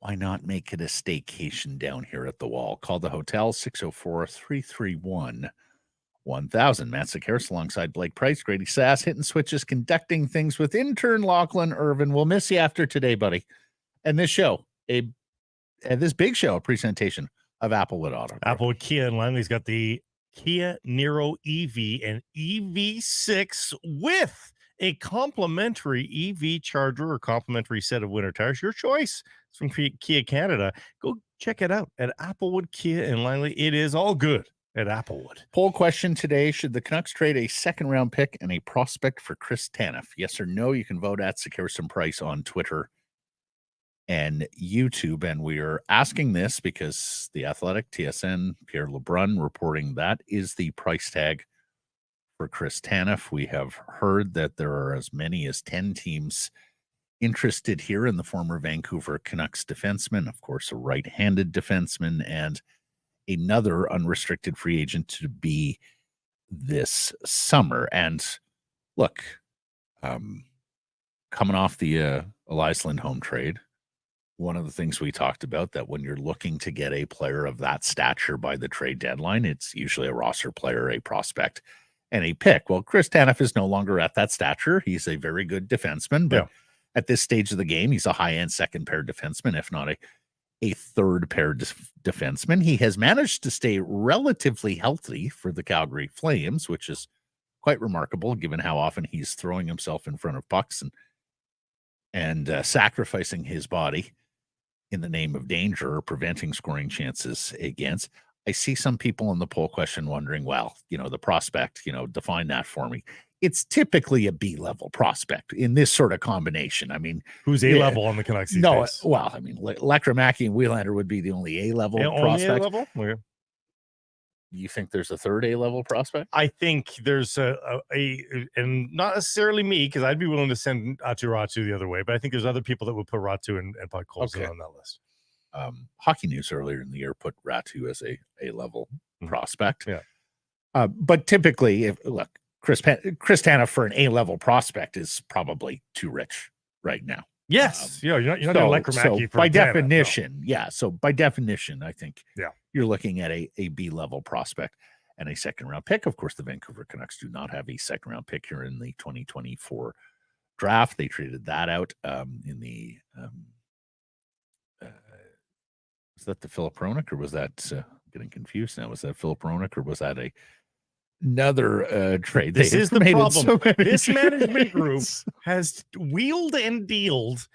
why not make it a staycation down here at the Wall? Call the hotel 604-331-1000. Matt Sekeres alongside Blake Price, Grady Sass, hitting switches, conducting things with intern Lachlan Irvin. We'll miss you after today, buddy. And this show, this big show, a presentation of Applewood Auto Group. Applewood Kia in Langley's got the Kia Niro EV and EV6 with a complimentary EV charger or complimentary set of winter tires. Your choice. It's from Kia Canada. Go check it out at Applewood Kia in Langley. It is all good at Applewood. Poll question today: should the Canucks trade a second-round pick and a prospect for Chris Tanev? Yes or no? You can vote at Sekeres Price on Twitter and YouTube. And we are asking this because the Athletic, TSN, Pierre Lebrun reporting that is the price tag for Chris Tanev. We have heard that there are as many as 10 teams interested here in the former Vancouver Canucks defenseman, of course, a right-handed defenseman, and another unrestricted free agent to be this summer. And look, coming off the Elias Lindholm trade, one of the things we talked about that when you're looking to get a player of that stature by the trade deadline, it's usually a roster player, a prospect, and a pick. Well, Chris Tanev is no longer at that stature. He's a very good defenseman, but at this stage of the game, he's a high-end second-pair defenseman, if not a third-pair defenseman. He has managed to stay relatively healthy for the Calgary Flames, which is quite remarkable given how often he's throwing himself in front of pucks and sacrificing his body in the name of danger or preventing scoring chances against. I see some people in the poll question wondering, well, the prospect, define that for me. It's typically a B-level prospect in this sort of combination. I mean, who's A-level on the Canucks these days? Well, I mean, Lekramaki and Wielander would be the only A-level prospect. Only A-level? Okay. You think there's a third A-level prospect? I think there's a and not necessarily me, because I'd be willing to send Ratu the other way, but I think there's other people that would put Ratu and Podkolzin on that list. Hockey News earlier in the year put Ratu as a A-level prospect. Yeah. But typically, Chris Tanev for an A-level prospect is probably too rich right now. Yes. You're not doing Lekramaki for by Tanev, definition, no. So by definition, I think you're looking at a B-level prospect and a second-round pick. Of course, the Vancouver Canucks do not have a second-round pick here in the 2024 draft. They traded that out in the was that the Philip Hronek, or was that getting confused now? Was that Philip Hronek, or was that another trade? This is the problem. This management group has wheeled and dealed,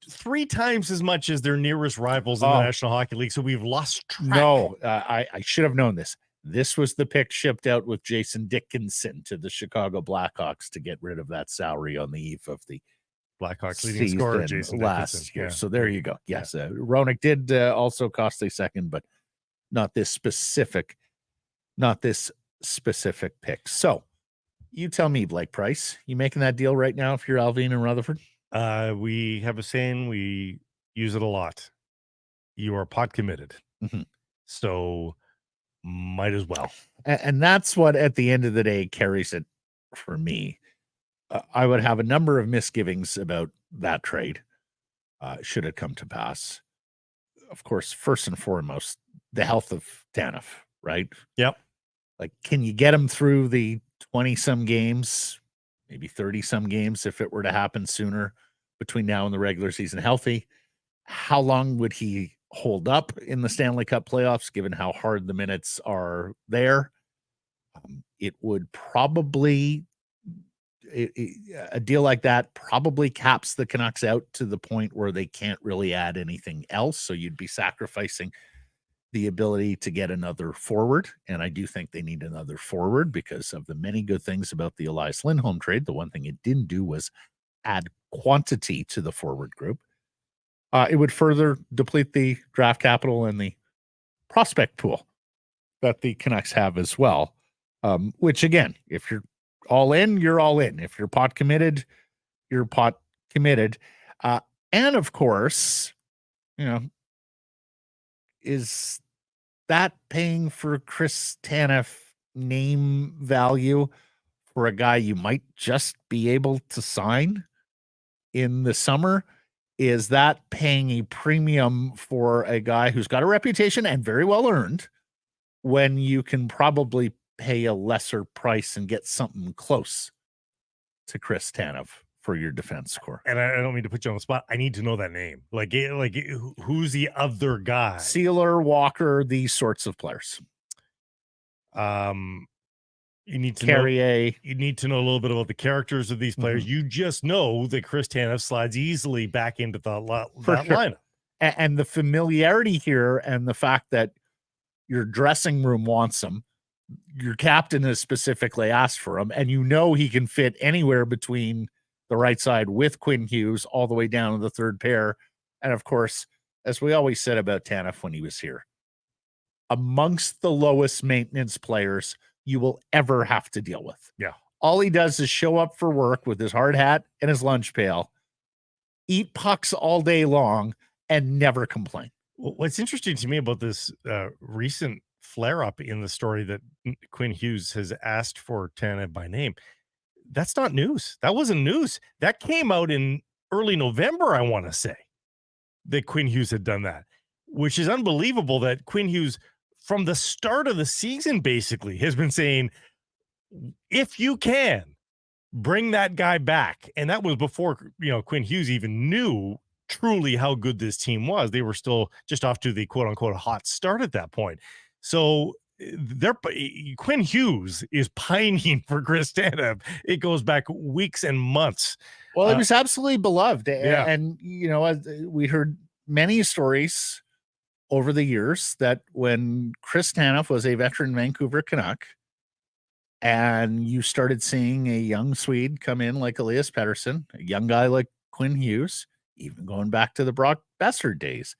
3 times as much as their nearest rivals in the National Hockey League. So we've lost track. No, I should have known this. This was the pick shipped out with Jason Dickinson to the Chicago Blackhawks to get rid of that salary on the eve of the Blackhawks leading scorer Jason last year. Yeah. So there you go. Yes, Hronek did also cost a second, but not this specific pick. So you tell me, Blake Price, you making that deal right now if you're Alvin and Rutherford? We have a saying, we use it a lot. You are pot committed. Mm-hmm. So might as well. And that's what at the end of the day carries it for me. I would have a number of misgivings about that trade should it come to pass. Of course, first and foremost, the health of Tanov, right? Yep. Like, can you get him through the 20-some games, maybe 30-some games if it were to happen sooner between now and the regular season healthy? How long would he hold up in the Stanley Cup playoffs, given how hard the minutes are there? It would probably... a deal like that probably caps the Canucks out to the point where they can't really add anything else. So you'd be sacrificing the ability to get another forward. And I do think they need another forward because of the many good things about the Elias Lindholm trade. The one thing it didn't do was add quantity to the forward group. It would further deplete the draft capital and the prospect pool that the Canucks have as well. Which again, if you're all in, you're all in. If you're pot committed, you're pot committed. And of course, is that paying for Chris Tanev name value for a guy you might just be able to sign in the summer? is that paying a premium for a guy who's got a reputation and very well earned when you can probably pay a lesser price and get something close to Chris Tanev for your defense core? And I don't mean to put you on the spot. I need to know that name. Who's the other guy? Sealer, Walker, these sorts of players. You need to Carrier. You need to know a little bit about the characters of these players. You just know that Chris Tanev slides easily back into that lineup. And the familiarity here and the fact that your dressing room wants him, your captain has specifically asked for him, and you know he can fit anywhere between the right side with Quinn Hughes all the way down to the third pair. And of course, as we always said about Tanev when he was here, amongst the lowest maintenance players you will ever have to deal with. Yeah. All he does is show up for work with his hard hat and his lunch pail, eat pucks all day long, and never complain. Well, what's interesting to me about this recent flare-up in the story that Quinn Hughes has asked for Tanev by name, that's not news. That wasn't news. That came out in early November, I want to say, that Quinn Hughes had done that, which is unbelievable that Quinn Hughes, from the start of the season, basically has been saying, if you can, bring that guy back. And that was before, Quinn Hughes even knew truly how good this team was. They were still just off to the quote unquote hot start at that point. So Quinn Hughes is pining for Chris Tanev. It goes back weeks and months. Well, it was absolutely beloved. Yeah. And, we heard many stories over the years that when Chris Tanev was a veteran Vancouver Canuck and you started seeing a young Swede come in like Elias Pettersson, a young guy like Quinn Hughes, even going back to the Brock Besser days,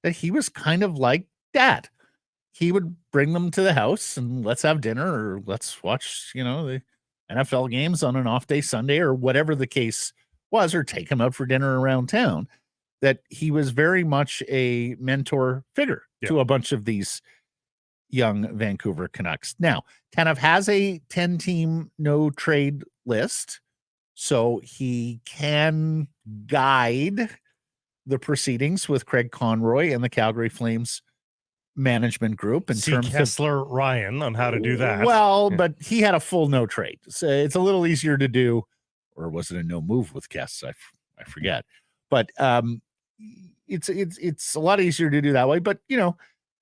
that he was kind of like dad. He would bring them to the house and let's have dinner or let's watch, the NFL games on an off day Sunday or whatever the case was, or take him out for dinner around town. That he was very much a mentor figure to a bunch of these young Vancouver Canucks. Now, Tanev has a 10-team no trade list, so he can guide the proceedings with Craig Conroy and the Calgary Flames management group in terms Kessler Ryan on how to do that. Well, but he had a full no trade. So it's a little easier to do, or was it a no move with Kess? I forget. But it's a lot easier to do that way. But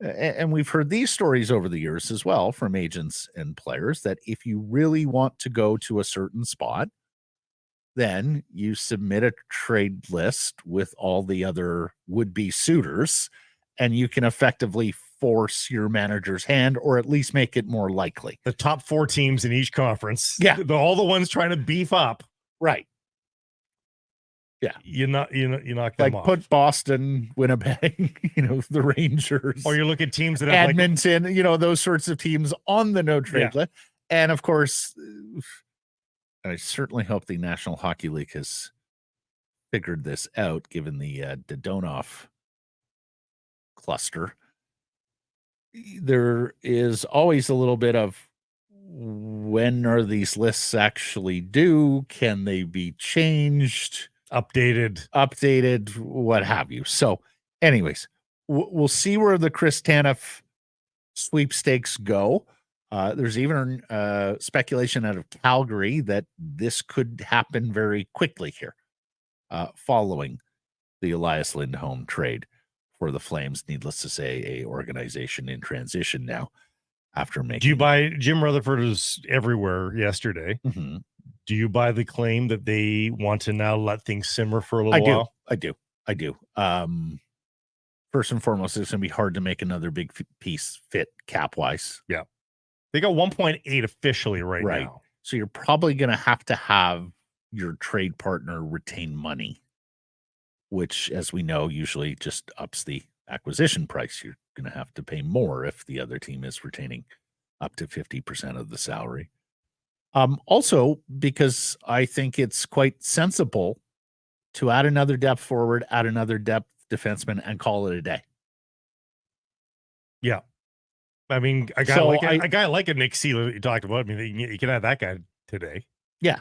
and we've heard these stories over the years as well from agents and players that if you really want to go to a certain spot, then you submit a trade list with all the other would-be suitors, and you can effectively force your manager's hand or at least make it more likely. The top 4 teams in each conference. Yeah. All the ones trying to beef up. Right. Yeah. You knock them like off. Put Boston, Winnipeg, the Rangers. Or you look at teams that have Edmonton, those sorts of teams on the no trade list. And of course, I certainly hope the National Hockey League has figured this out, given the Dadonov cluster. There is always a little bit of when are these lists actually due? Can they be changed? Updated, what have you. So anyways, we'll see where the Chris Tanev sweepstakes go. There's even speculation out of Calgary that this could happen very quickly here following the Elias Lindholm trade for the Flames. Needless to say, a organization in transition now after making. Do you buy Jim Rutherford is everywhere yesterday? Mm-hmm. Do you buy the claim that they want to now let things simmer for a little while? I do. First and foremost, it's going to be hard to make another big piece fit cap-wise. Yeah. They got 1.8 officially right now. So you're probably going to have your trade partner retain money, which, as we know, usually just ups the acquisition price. You're going to have to pay more if the other team is retaining up to 50% of the salary. Also, because I think it's quite sensible to add another depth forward, add another depth defenseman, and call it a day. Yeah. I mean, a guy like a Nick Sealer that you talked about, I mean, you can have that guy today. Yeah.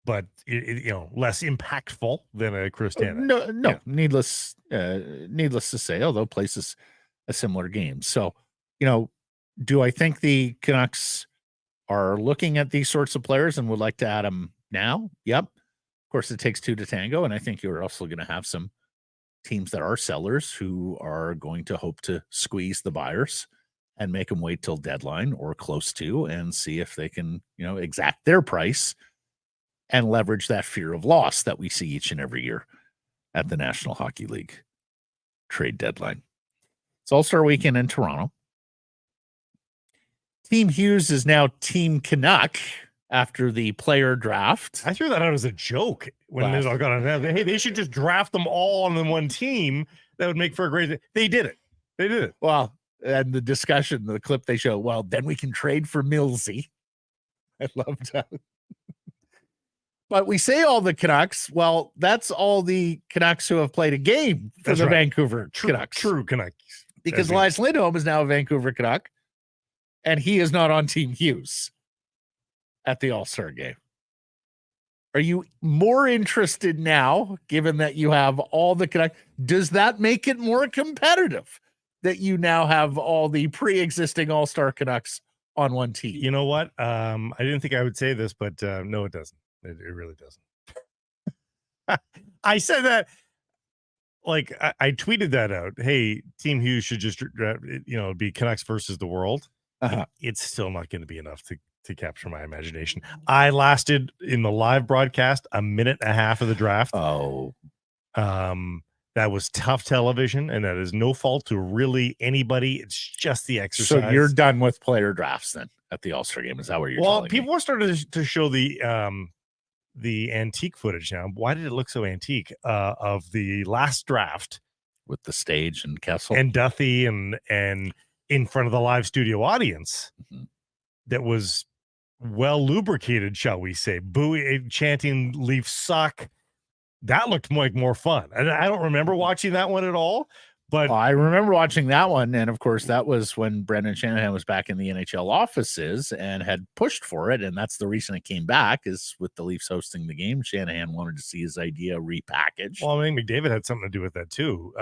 but less impactful than a Chris Tanev. No, Yeah. needless to say, although plays a similar game. So, do I think the Canucks are looking at these sorts of players and would like to add them now? Yep. Of course, it takes two to tango, and I think you're also going to have some teams that are sellers who are going to hope to squeeze the buyers and make them wait till deadline or close to and see if they can, exact their price and leverage that fear of loss that we see each and every year at the National Hockey League trade deadline. It's All-Star Weekend in Toronto. Team Hughes is now Team Canuck after the player draft. I threw that out as a joke when they got on. Hey, they should just draft them all on the one team. That would make for a great. They did it. Well, and the discussion, the clip they show. Well, then we can trade for Millsy. I loved that. But we say all the Canucks. Well, that's all the Canucks who have played a game for the Vancouver Canucks. True Canucks. Because Elias Lindholm is now a Vancouver Canuck, and he is not on Team Hughes at the All-Star game. Are you more interested now, given that you have all the Canucks? Does that make it more competitive that you now have all the pre-existing All-Star Canucks on one team? You know what? I didn't think I would say this, but no, it doesn't. It really doesn't. I said that, like, I tweeted that out. Hey, Team Hughes should just, be Canucks versus the world. Uh-huh. It's still not going to be enough to capture my imagination. I lasted in the live broadcast a minute and a half of the draft. Oh, that was tough television, and that is no fault to really anybody. It's just the exercise. So you're done with player drafts then at the All-Star game? Is that what you're telling me? People are starting to show the antique footage now. Why did it look so antique? Of the last draft with the stage and Kessel and Duthie and in front of the live studio audience, that was well lubricated, shall we say? Booing, chanting, "Leafs suck." That looked like more fun. And I don't remember watching that one at all. But I remember watching that one, and of course, that was when Brendan Shanahan was back in the NHL offices and had pushed for it, and that's the reason it came back, is with the Leafs hosting the game. Shanahan wanted to see his idea repackaged. Well, I think McDavid had something to do with that too,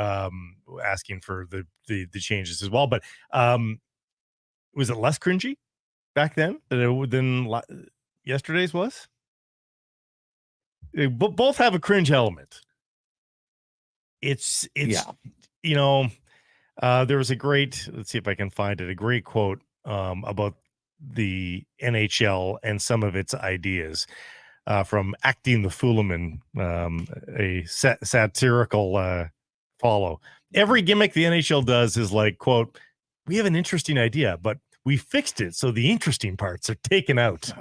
asking for the changes as well. But was it less cringy back then than yesterday's was? Both have a cringe element. It's yeah. There was a great, let's see if I can find it, a great quote about the NHL and some of its ideas from Acting the Foolaman, a satirical follow. Every gimmick the NHL does is like, quote, "We have an interesting idea, but we fixed it so the interesting parts are taken out."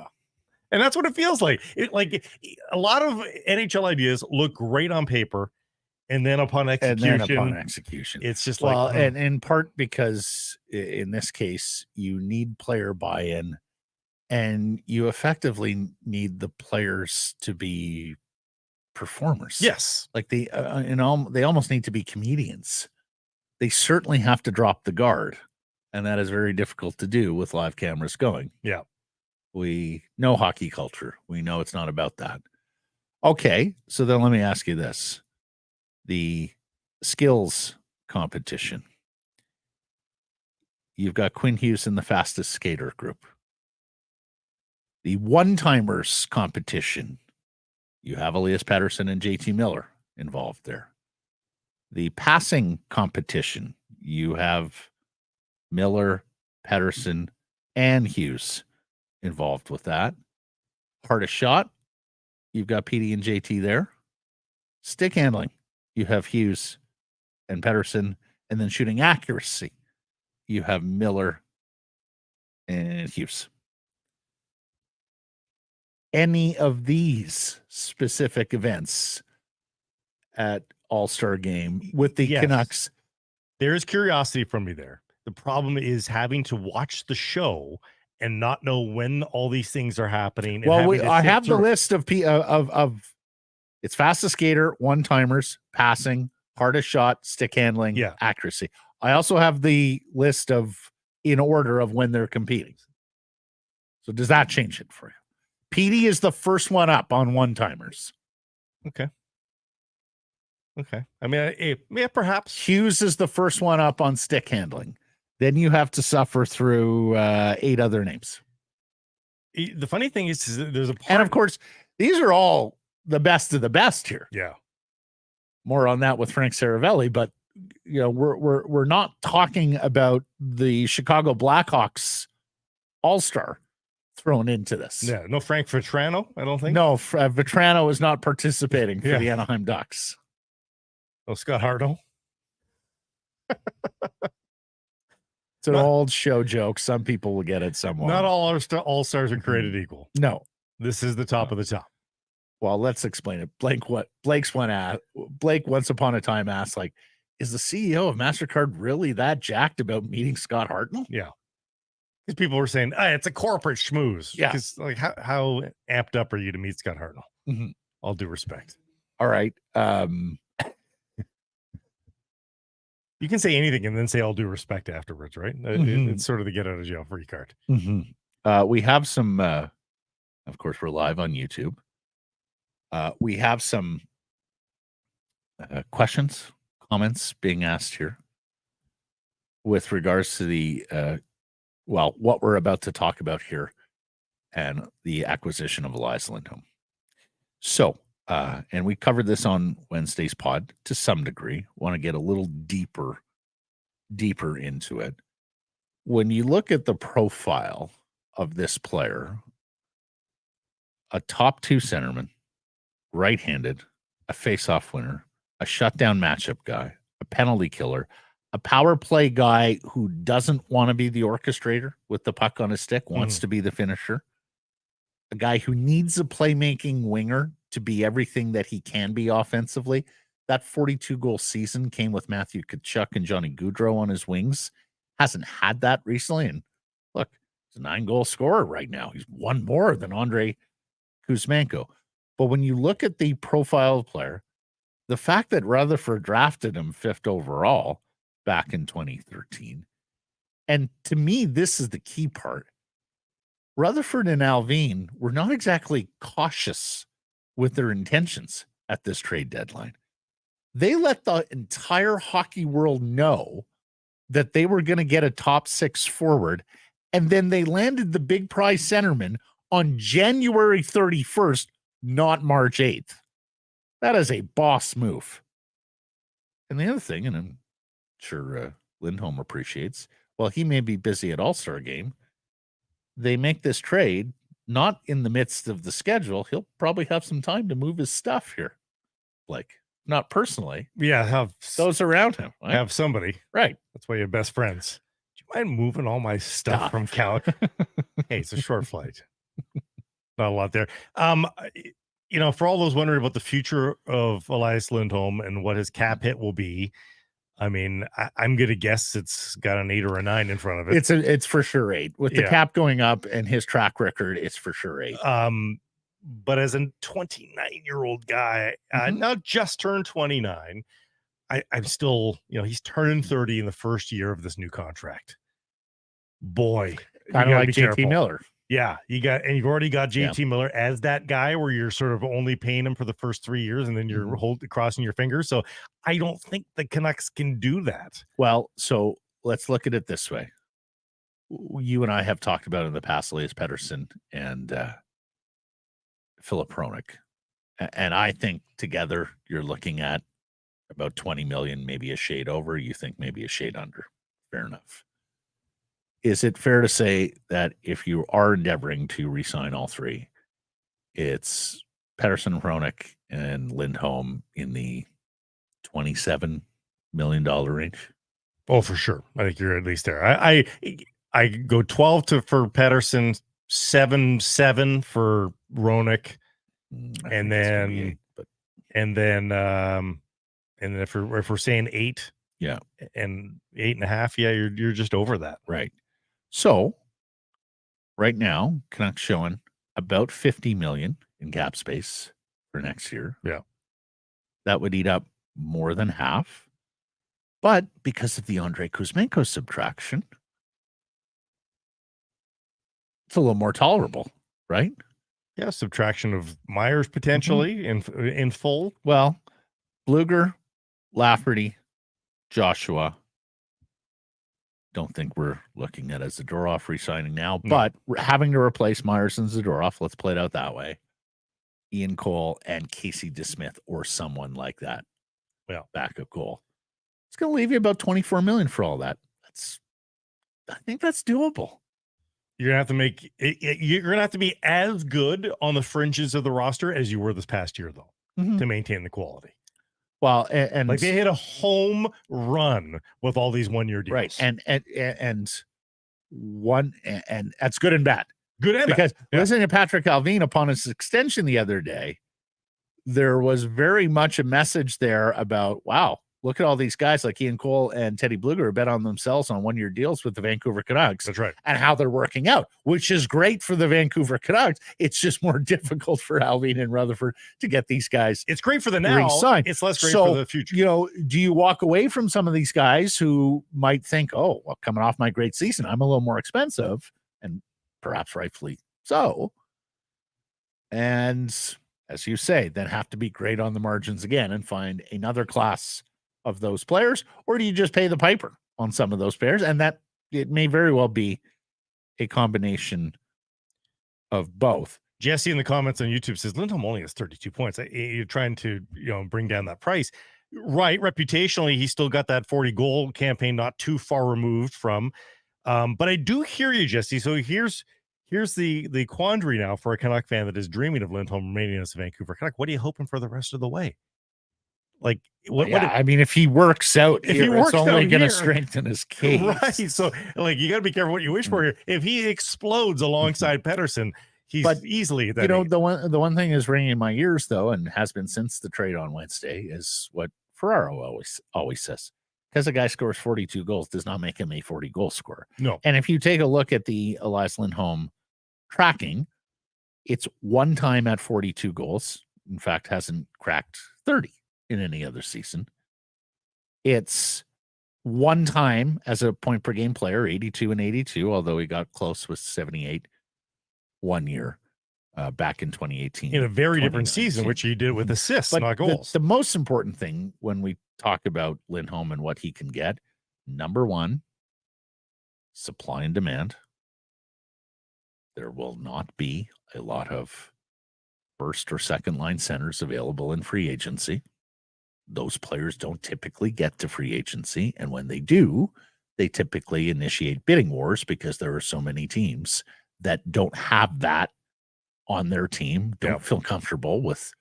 And that's what it feels like. A lot of NHL ideas look great on paper, and then upon execution, it's just and in part because in this case, you need player buy-in, and you effectively need the players to be performers. Yes, like they almost need to be comedians. They certainly have to drop the guard, and that is very difficult to do with live cameras going. Yeah. We know hockey culture. We know it's not about that. Okay, so then let me ask you this. The skills competition. You've got Quinn Hughes in the fastest skater group. The one-timers competition. You have Elias Pettersson and JT Miller involved there. The passing competition. You have Miller, Pettersson, and Hughes involved with that. Hardest shot, you've got PD and JT there. Stick handling, you have Hughes and Pettersson. And then shooting accuracy, you have Miller and Hughes. Any of these specific events at All-Star game with the Canucks? There's curiosity from me there. The problem is having to watch the show and not know when all these things are happening. Well, I have the list of it's fastest skater, one-timers, passing, hardest shot, stick handling, accuracy. I also have the list of in order of when they're competing. So does that change it for you? Petey is the first one up on one-timers. Okay. I mean, yeah, perhaps. Hughes is the first one up on stick handling. Then you have to suffer through 8 other names. The funny thing is there's a part. And of course, these are all the best of the best here. Yeah. More on that with Frank Seravalli, but you know, we're not talking about the Chicago Blackhawks all-star thrown into this. Yeah, no Frank Vetrano, I don't think. No, Vetrano is not participating for the Anaheim Ducks. Oh, Scott Hartnell. It's an old show joke. Some people will get it somewhat. Not all all-stars are created equal. No. This is the top of the top. Well, let's explain it. Blake once upon a time asked, like, is the CEO of MasterCard really that jacked about meeting Scott Hartnell? Yeah. Because people were saying, it's a corporate schmooze. Yeah. Because like how amped up are you to meet Scott Hartnell? Mm-hmm. All due respect. All right. You can say anything and then say all due respect afterwards, right? It's sort of the get out of jail free card. Mm-hmm. We have some, of course, we're live on YouTube. We have some questions, comments being asked here with regards to the, what we're about to talk about here and the acquisition of Elias Lindholm. So, and we covered this on Wednesday's pod to some degree. Want to get a little deeper into it. When you look at the profile of this player, a top 2 centerman, right-handed, a face-off winner, a shutdown matchup guy, a penalty killer, a power play guy who doesn't want to be the orchestrator with the puck on his stick, wants to be the finisher, a guy who needs a playmaking winger to be everything that he can be offensively. That 42-goal season came with Matthew Tkachuk and Johnny Gaudreau on his wings. Hasn't had that recently. And look, he's a 9-goal scorer right now. He's one more than Andrei Kuzmenko. But when you look at the profile of the player, the fact that Rutherford drafted him 5th overall back in 2013, and to me, this is the key part. Rutherford and Alvin were not exactly cautious with their intentions at this trade deadline. They let the entire hockey world know that they were going to get a top 6 forward, and then they landed the big prize centerman on January 31st, not March 8th. That is a boss move. And the other thing, and I'm sure Lindholm appreciates, while he may be busy at All-Star Game, they make this trade not in the midst of the schedule. He'll probably have some time to move his stuff here. Like, not personally. Yeah, have those around him. Right? Have somebody. Right. That's why you have best friends. Do you mind moving all my stuff from Cal? Hey, it's a short flight. Not a lot there. You know, for all those wondering about the future of Elias Lindholm and what his cap hit will be, I mean, I'm going to guess it's got an 8 or a 9 in front of it. It's for sure 8. With the cap going up and his track record, it's for sure 8. But as a 29-year-old guy, not just turned 29, I'm still, you know, he's turning 30 in the first year of this new contract. Boy, kind of like JT Miller. Yeah, you've already got JT Miller as that guy where you're sort of only paying him for the first 3 years and then you're crossing your fingers. So I don't think the Canucks can do that. Well, so let's look at it this way. You and I have talked about in the past, Elias Pettersson and Philip Hronek. And I think together you're looking at about 20 million, maybe a shade over. You think maybe a shade under. Fair enough. Is it fair to say that if you are endeavoring to re-sign all 3, it's Pettersson, Hronek, and Lindholm in the $27 million range? Oh, for sure. I think you're at least there. I go 12 for Pettersson, 7 for Hronek, and then if we're saying 8, and 8.5, you're just over that, right? So, right now, Canucks showing about 50 million in cap space for next year. Yeah, that would eat up more than half. But because of the Andrei Kuzmenko subtraction, it's a little more tolerable, right? Yeah, subtraction of Myers potentially in full. Well, Bluger, Lafferty, Joshua. Don't think we're looking at as Zadorov re-signing now, No. but having to replace Myers and Zadorov, let's play it out that way. Ian Cole and Casey DeSmith or someone like that. Yeah. Backup goal. It's going to leave you about $24 million for all that. I think that's doable. You're gonna have to make it, you're gonna have to be as good on the fringes of the roster as you were this past year, though, to maintain the quality. Well, and like they hit a home run with all these 1-year deals, right? And that's good and bad. Good and because bad. listening to Patrick Alvin upon his extension the other day, there was very much a message there about, wow, look at all these guys like Ian Cole and Teddy Bluger bet on themselves on 1-year deals with the Vancouver Canucks. That's right. And how they're working out, which is great for the Vancouver Canucks. It's just more difficult for Alvin and Rutherford to get these guys. It's great for the now. Re-signed. It's less great for the future. Do you walk away from some of these guys who might think, oh, well, coming off my great season, I'm a little more expensive, and perhaps rightfully so. And as you say, then have to be great on the margins again and find another class of those players, or do you just pay the piper on some of those players? And that it may very well be a combination of both. Jesse in the comments on YouTube says Lindholm only has 32 points. You're trying to bring down that price, right? Reputationally, he's still got that 40 goal campaign not too far removed from. But I do hear you, Jesse. So here's the quandary now for a Canuck fan that is dreaming of Lindholm remaining as a Vancouver Canuck. What are you hoping for the rest of the way? Like, I mean, if he works out, it's only going to strengthen his case, right? So, like, you got to be careful what you wish for here. If he explodes alongside Pettersson, he's easily that. The one thing is ringing in my ears though, and has been since the trade on Wednesday, is what Ferraro always says: because a guy scores 42 goals does not make him a 40 goal scorer. No. And if you take a look at the Elias Lindholm tracking, it's one time at 42 goals. In fact, hasn't cracked 30 in any other season. It's one time as a point per game player, 82 and 82, although he got close with 78 1 year back in 2018. In a very different season, which he did with assists, not goals. The most important thing when we talk about Lindholm and what he can get, number one, supply and demand. There will not be a lot of first or second line centers available in free agency. Those players don't typically get to free agency. And when they do, they typically initiate bidding wars because there are so many teams that don't have that on their team, don't feel comfortable with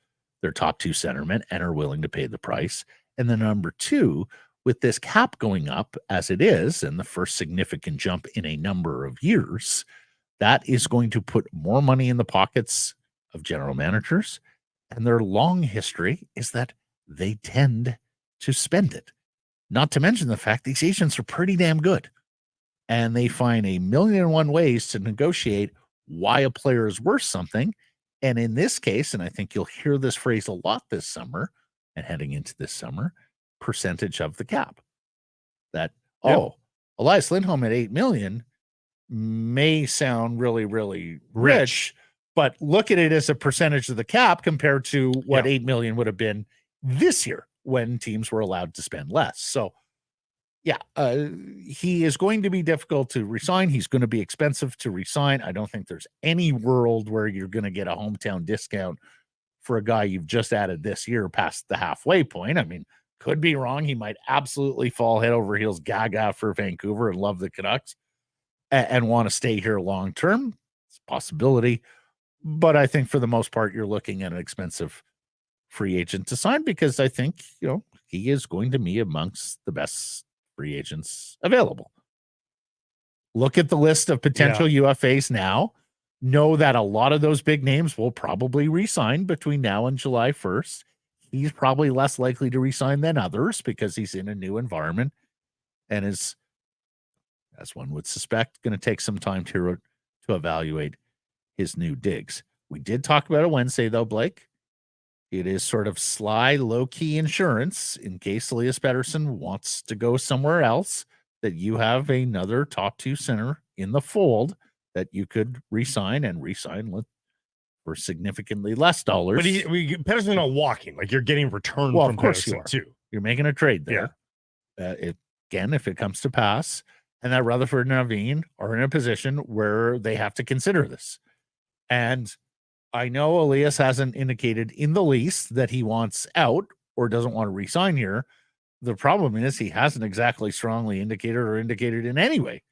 their top two centermen and are willing to pay the price. And then number two, with this cap going up as it is, and the first significant jump in a number of years, that is going to put more money in the pockets of general managers. And their long history is that they tend to spend it. Not to mention the fact these agents are pretty damn good. And they find 1,000,001 ways to negotiate why a player is worth something. And in this case, and I think you'll hear this phrase a lot this summer and heading into this summer, percentage of the cap. That, Elias Lindholm at $8 million may sound really, really rich, but look at it as a percentage of the cap compared to what $8 million would have been this year when teams were allowed to spend less. So, he is going to be difficult to resign. He's going to be expensive to resign. I don't think there's any world where you're going to get a hometown discount for a guy you've just added this year past the halfway point. I mean, could be wrong. He might absolutely fall head over heels gaga for Vancouver and love the Canucks and want to stay here long term. It's a possibility. But I think for the most part, you're looking at an expensive free agent to sign because I think, he is going to be amongst the best free agents available. Look at the list of potential UFAs now. Know that a lot of those big names will probably re-sign between now and July 1st. He's probably less likely to re-sign than others because he's in a new environment and is, as one would suspect, going to take some time to evaluate his new digs. We did talk about it Wednesday, though, Blake. It is sort of sly, low-key insurance in case Elias Pettersson wants to go somewhere else, that you have another top two center in the fold that you could re-sign for significantly less dollars. But Pettersson's not walking. Like, you're getting return Well, from of course you Pettersson are. too. You're making a trade there. If it comes to pass, and that Rutherford and Naveen are in a position where they have to consider this. And I know Elias hasn't indicated in the least that he wants out or doesn't want to re-sign here. The problem is he hasn't exactly strongly indicated in any way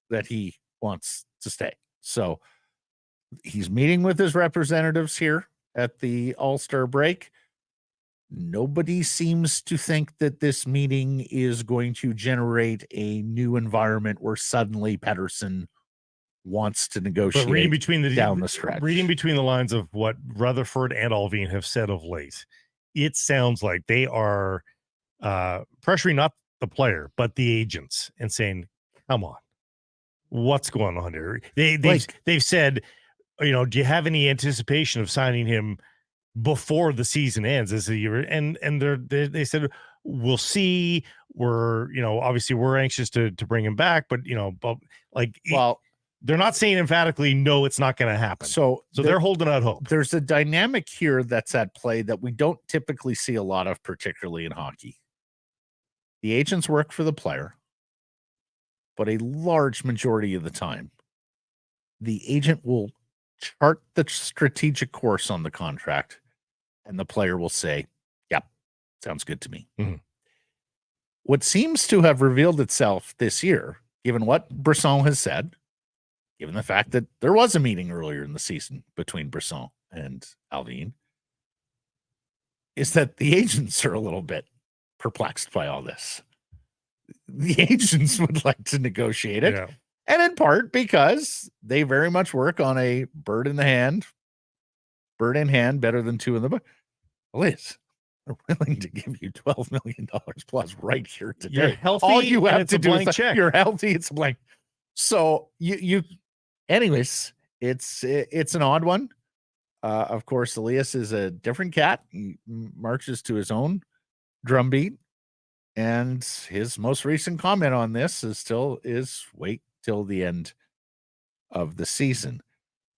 that he wants to stay. So he's meeting with his representatives here at the All-Star break. Nobody seems to think that this meeting is going to generate a new environment where suddenly Pettersson wants to negotiate. But down the stretch. Reading between the lines of what Rutherford and Alvin have said of late, it sounds like they are pressuring not the player, but the agents and saying, come on, what's going on here? They've said, do you have any anticipation of signing him before the season ends this year? And they said, we'll see. We're, obviously we're anxious to bring him back, but they're not saying emphatically, no, it's not going to happen. So they're holding out hope. There's a dynamic here that's at play that we don't typically see a lot of, particularly in hockey. The agents work for the player, but a large majority of the time, the agent will chart the strategic course on the contract, and the player will say, yep, sounds good to me. Mm-hmm. What seems to have revealed itself this year, given what Brisson has said, given the fact that there was a meeting earlier in the season between Brisson and Alvin, is that the agents are a little bit perplexed by all this. The agents would like to negotiate it. Yeah. And in part because they very much work on a bird in hand, better than two in the bush. Liz, we're willing to give you $12 million plus right here today. You're healthy. All you have to do is check. You're healthy. It's blank. So anyways, it's an odd one. Of course, Elias is a different cat. He marches to his own drumbeat. And his most recent comment on this is wait till the end of the season.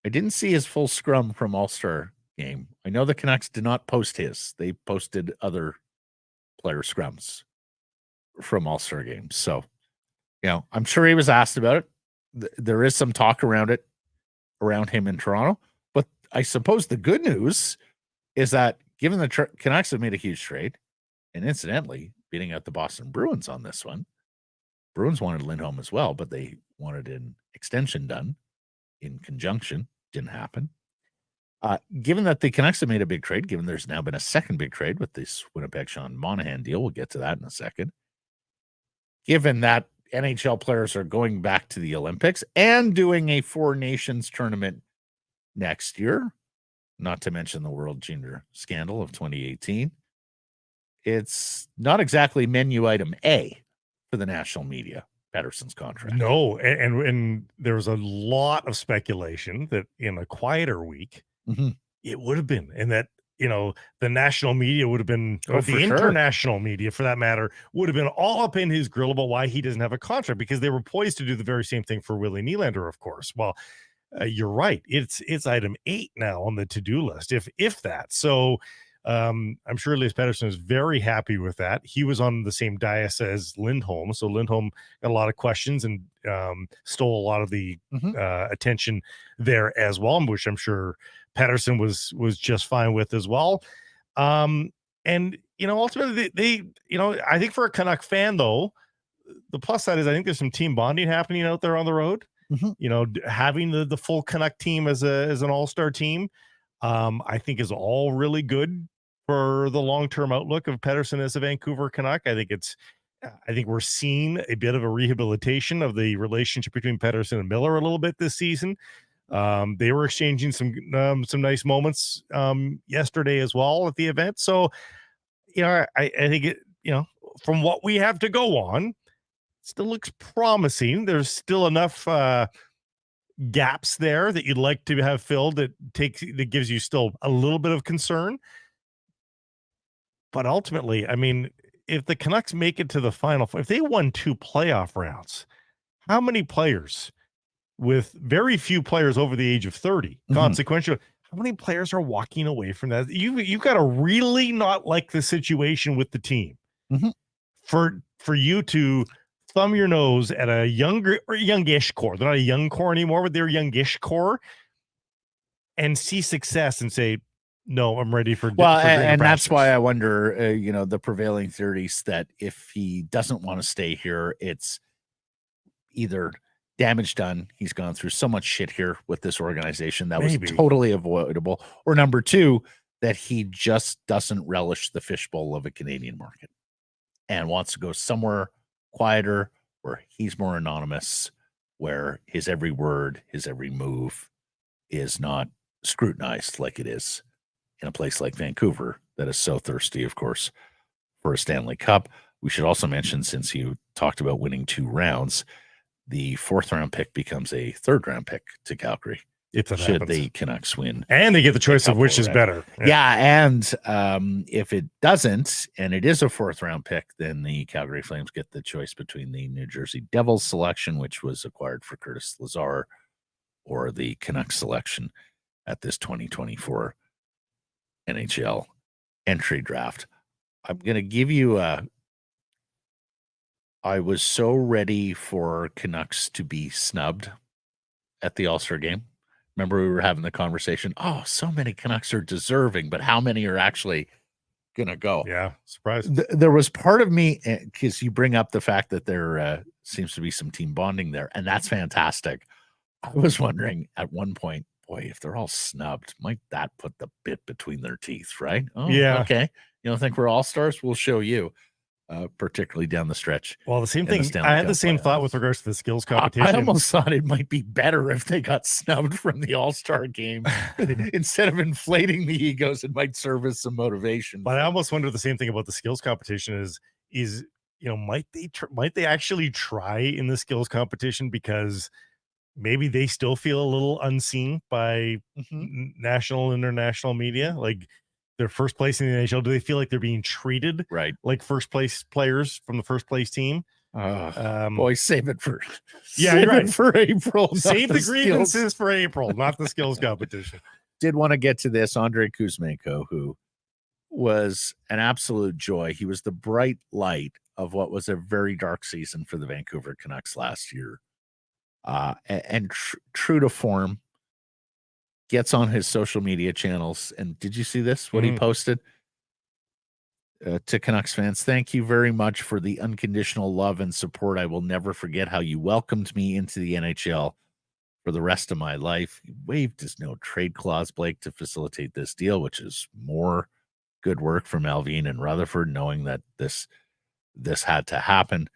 I didn't see his full scrum from All-Star game. I know the Canucks did not post his. They posted other player scrums from All-Star games. So, I'm sure he was asked about it. There is some talk around him in Toronto. But I suppose the good news is that given the Canucks have made a huge trade, and incidentally, beating out the Boston Bruins on this one. Bruins wanted Lindholm as well, but they wanted an extension done in conjunction. Didn't happen. Given that the Canucks have made a big trade, given there's now been a second big trade with this Winnipeg-Sean Monahan deal, we'll get to that in a second. Given that NHL players are going back to the Olympics and doing a Four Nations tournament next year, not to mention the World Junior scandal of 2018, it's not exactly menu item A for the national media, Pettersson's contract. No, and there was a lot of speculation that in a quieter week, it would have been, and that, the national media would have been, or the international media for that matter, would have been all up in his grill about why he doesn't have a contract, because they were poised to do the very same thing for Willie Nylander, of course. Well, you're right. It's item 8 now on the to-do list, if that. So, I'm sure Elias Pettersson is very happy with that. He was on the same dais as Lindholm, so Lindholm got a lot of questions and stole a lot of the attention there as well, which I'm sure Pettersson was just fine with as well. And ultimately they I think for a Canuck fan though, the plus side is I think there's some team bonding happening out there on the road. Having the full Canuck team as an all-star team, I think is all really good for the long-term outlook of Pettersson as a Vancouver Canuck. I think we're seeing a bit of a rehabilitation of the relationship between Pettersson and Miller a little bit this season. They were exchanging some nice moments yesterday as well at the event. So, I think it, from what we have to go on, it still looks promising. There's still enough gaps there that you'd like to have filled that gives you still a little bit of concern. But ultimately, I mean, if the Canucks make it to the final, if they won 2 playoff rounds, how many players, with very few players over the age of 30, consequential, how many players are walking away from that? You've got to really not like the situation with the team for you to thumb your nose at a youngish core. They're not a young core anymore, but they're youngish core, and see success and say, no, I'm ready for and that's why I wonder, the prevailing theories that if he doesn't want to stay here, it's either damage done. He's gone through so much shit here with this organization that was totally avoidable. Or number two, that he just doesn't relish the fishbowl of a Canadian market and wants to go somewhere quieter where he's more anonymous, where his every word, his every move is not scrutinized like it is in a place like Vancouver that is so thirsty, of course, for a Stanley Cup. We should also mention, since you talked about winning 2 rounds, the 4th round pick becomes a 3rd round pick to Calgary. If that should happens. The Canucks win. And they get the choice of which is better. Yeah. And if it doesn't, and it is a 4th round pick, then the Calgary Flames get the choice between the New Jersey Devils selection, which was acquired for Curtis Lazar, or the Canucks selection at this 2024 NHL entry draft. I'm going to give you I was so ready for Canucks to be snubbed at the All-Star game. Remember, we were having the conversation. Oh, so many Canucks are deserving, but how many are actually going to go? Yeah, surprised. There was part of me, because you bring up the fact that there seems to be some team bonding there, and that's fantastic. I was wondering at one point, boy, if they're all snubbed, might that put the bit between their teeth, right? Oh, yeah. Okay. You don't think we're all-stars? We'll show you. Particularly down the stretch. Well, the same thing. I had the same thought with regards to the skills competition. I almost thought it might be better if they got snubbed from the All-Star game. Instead of inflating the egos, it might serve as some motivation. But I almost wonder the same thing about the skills competition is might they actually try in the skills competition, because maybe they still feel a little unseen by national and international media, like their first place in the NHL. Do they feel like they're being treated like first place players from the first place team? Boy, save it for for April. Save the grievances for April, not the skills competition. Did want to get to this Andrei Kuzmenko, who was an absolute joy. He was the bright light of what was a very dark season for the Vancouver Canucks last year. And true to form, gets on his social media channels. And did you see this? What he posted to Canucks fans? Thank you very much for the unconditional love and support. I will never forget how you welcomed me into the NHL for the rest of my life. He waived his no trade clause, Blake, to facilitate this deal, which is more good work from Alvin and Rutherford, knowing that this had to happen.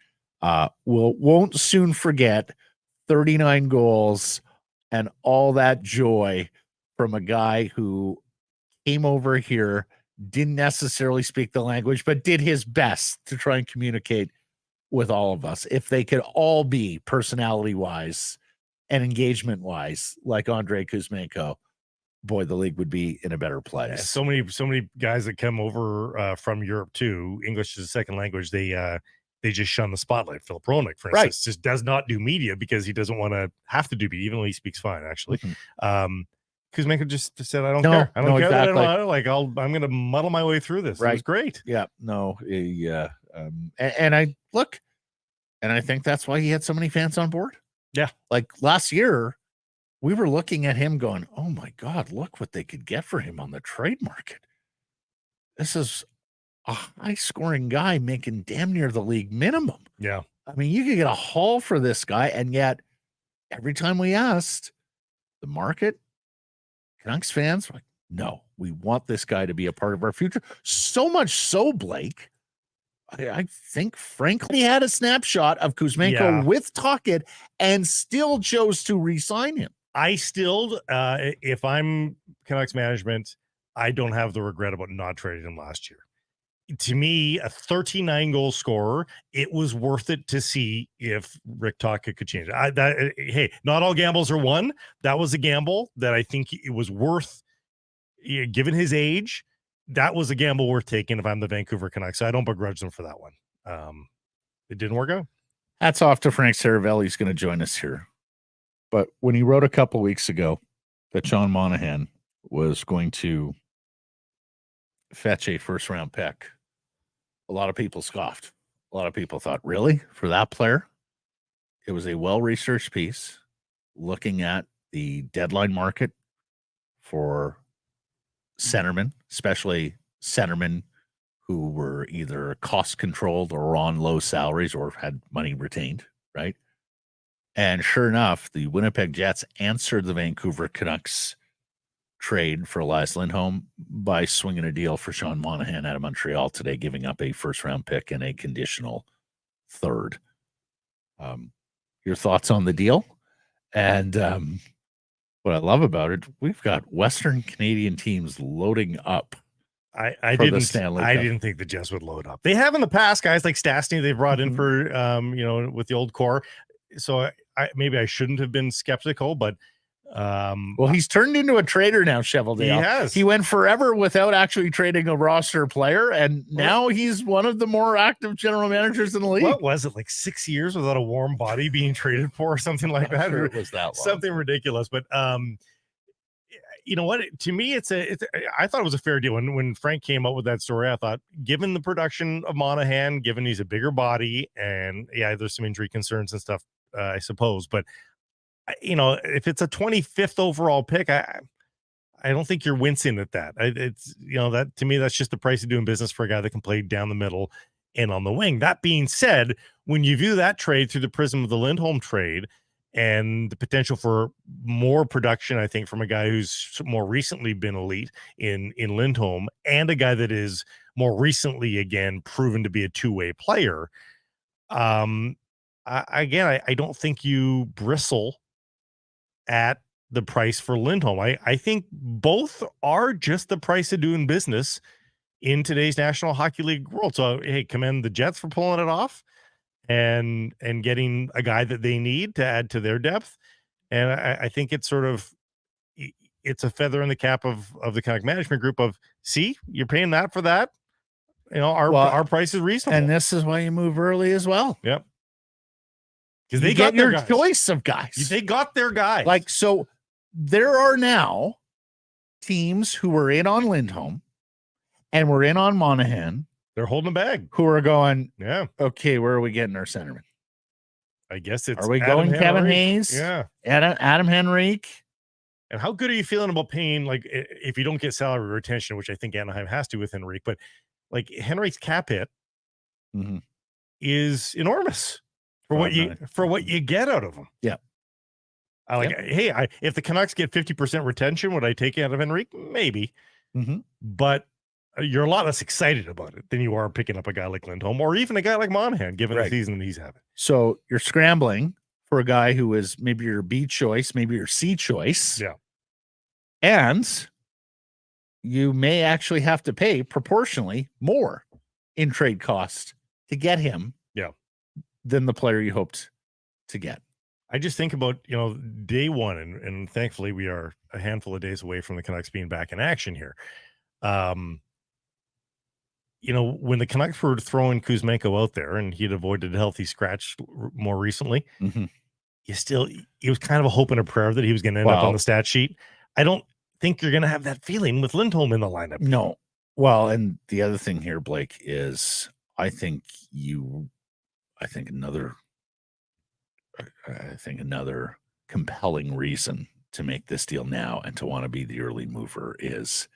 Won't soon forget 39 goals and all that joy from a guy who came over here, didn't necessarily speak the language, but did his best to try and communicate with all of us. If they could all be personality-wise and engagement-wise like Andrei Kuzmenko, boy, the league would be in a better place. Yeah, so many guys that come over from Europe too. English is a second language. They just shun the spotlight. Philip Roenick, for instance, just does not do media because he doesn't want to have to do media, even though he speaks fine, actually. Kuzmenko just said, I don't care. I don't care. Exactly. I'm going to muddle my way through this. It was great. Yeah. No. And I look, and I think that's why he had so many fans on board. Yeah. Like last year, we were looking at him going, oh my God, look what they could get for him on the trade market. This is a high scoring guy making damn near the league minimum. Yeah. I mean, you could get a haul for this guy. And yet every time we asked the market, Canucks fans were like, no, we want this guy to be a part of our future. So much so, Blake, I think frankly had a snapshot of Kuzmenko with Tocchet and still chose to re-sign him. I still, if I'm Canucks management, I don't have the regret about not trading him last year. To me, a 39 goal scorer, it was worth it to see if Rick Tocchet could change it. Hey, not all gambles are won. That was a gamble that I think it was worth, given his age. That was a gamble worth taking if I'm the Vancouver Canucks. So I don't begrudge them for that one. It didn't work out. Hats off to Frank Seravalli. He's going to join us here. But when he wrote a couple weeks ago that Sean Monahan was going to fetch a first-round pick, a lot of people scoffed. A lot of people thought, really? For that player? It was a well-researched piece looking at the deadline market for centermen, especially centermen who were either cost-controlled or on low salaries or had money retained, right? And sure enough, the Winnipeg Jets answered the Vancouver Canucks trade for Elias Lindholm by swinging a deal for Sean Monahan out of Montreal today, giving up a first-round pick and a conditional third. Your thoughts on the deal? And what I love about it, we've got Western Canadian teams loading up. I didn't think the Jets would load up. They have in the past guys like Stastny they brought in for with the old core. So maybe I shouldn't have been skeptical, but well, he's turned into a trader now, Cheveldale. He has. He went forever without actually trading a roster player, and now he's one of the more active general managers in the league. What was it, like 6 years without a warm body being traded for or something like that? Sure it was that long. Something ridiculous. But you know what? To me, I thought it was a fair deal. When Frank came out with that story, I thought, given the production of Monahan, given he's a bigger body, and yeah, there's some injury concerns and stuff, I suppose, but if it's a 25th overall pick, I don't think you're wincing at that. It's that to me, that's just the price of doing business for a guy that can play down the middle and on the wing. That being said, when you view that trade through the prism of the Lindholm trade and the potential for more production, I think, from a guy who's more recently been elite in Lindholm and a guy that is more recently again proven to be a two-way player. I don't think you bristle at the price for Lindholm. I think both are just the price of doing business in today's National Hockey League world. So, hey, commend the Jets for pulling it off and getting a guy that they need to add to their depth. And I think it's it's a feather in the cap of the Canuck management group of, see, you're paying that for that. Our price is reasonable. And this is why you move early as well. Yep. Because they got your choice of guys. They got their guys. Like, so there are now teams who were in on Lindholm and were in on Monahan. They're holding a bag. Who are going, yeah, okay, where are we getting our centerman? I guess it's Are we going Kevin Hayes? Yeah. Adam Henrique? And how good are you feeling about paying, like, if you don't get salary retention, which I think Anaheim has to with Henrique, but like Henrique's cap hit is enormous for what you get out of him. Yeah. If the Canucks get 50% retention, would I take it out of Henrique? Maybe. But you're a lot less excited about it than you are picking up a guy like Lindholm or even a guy like Monahan, given the season that he's having. So you're scrambling for a guy who is maybe your B choice, maybe your C choice. Yeah. And you may actually have to pay proportionally more in trade cost to get him than the player you hoped to get. I just think about, day one, and thankfully we are a handful of days away from the Canucks being back in action here. When the Canucks were throwing Kuzmenko out there and he'd avoided a healthy scratch more recently, it was kind of a hope and a prayer that he was going to end up on the stat sheet. I don't think you're going to have that feeling with Lindholm in the lineup. No. Well, and the other thing here, Blake, is I think another compelling reason to make this deal now and to want to be the early mover is,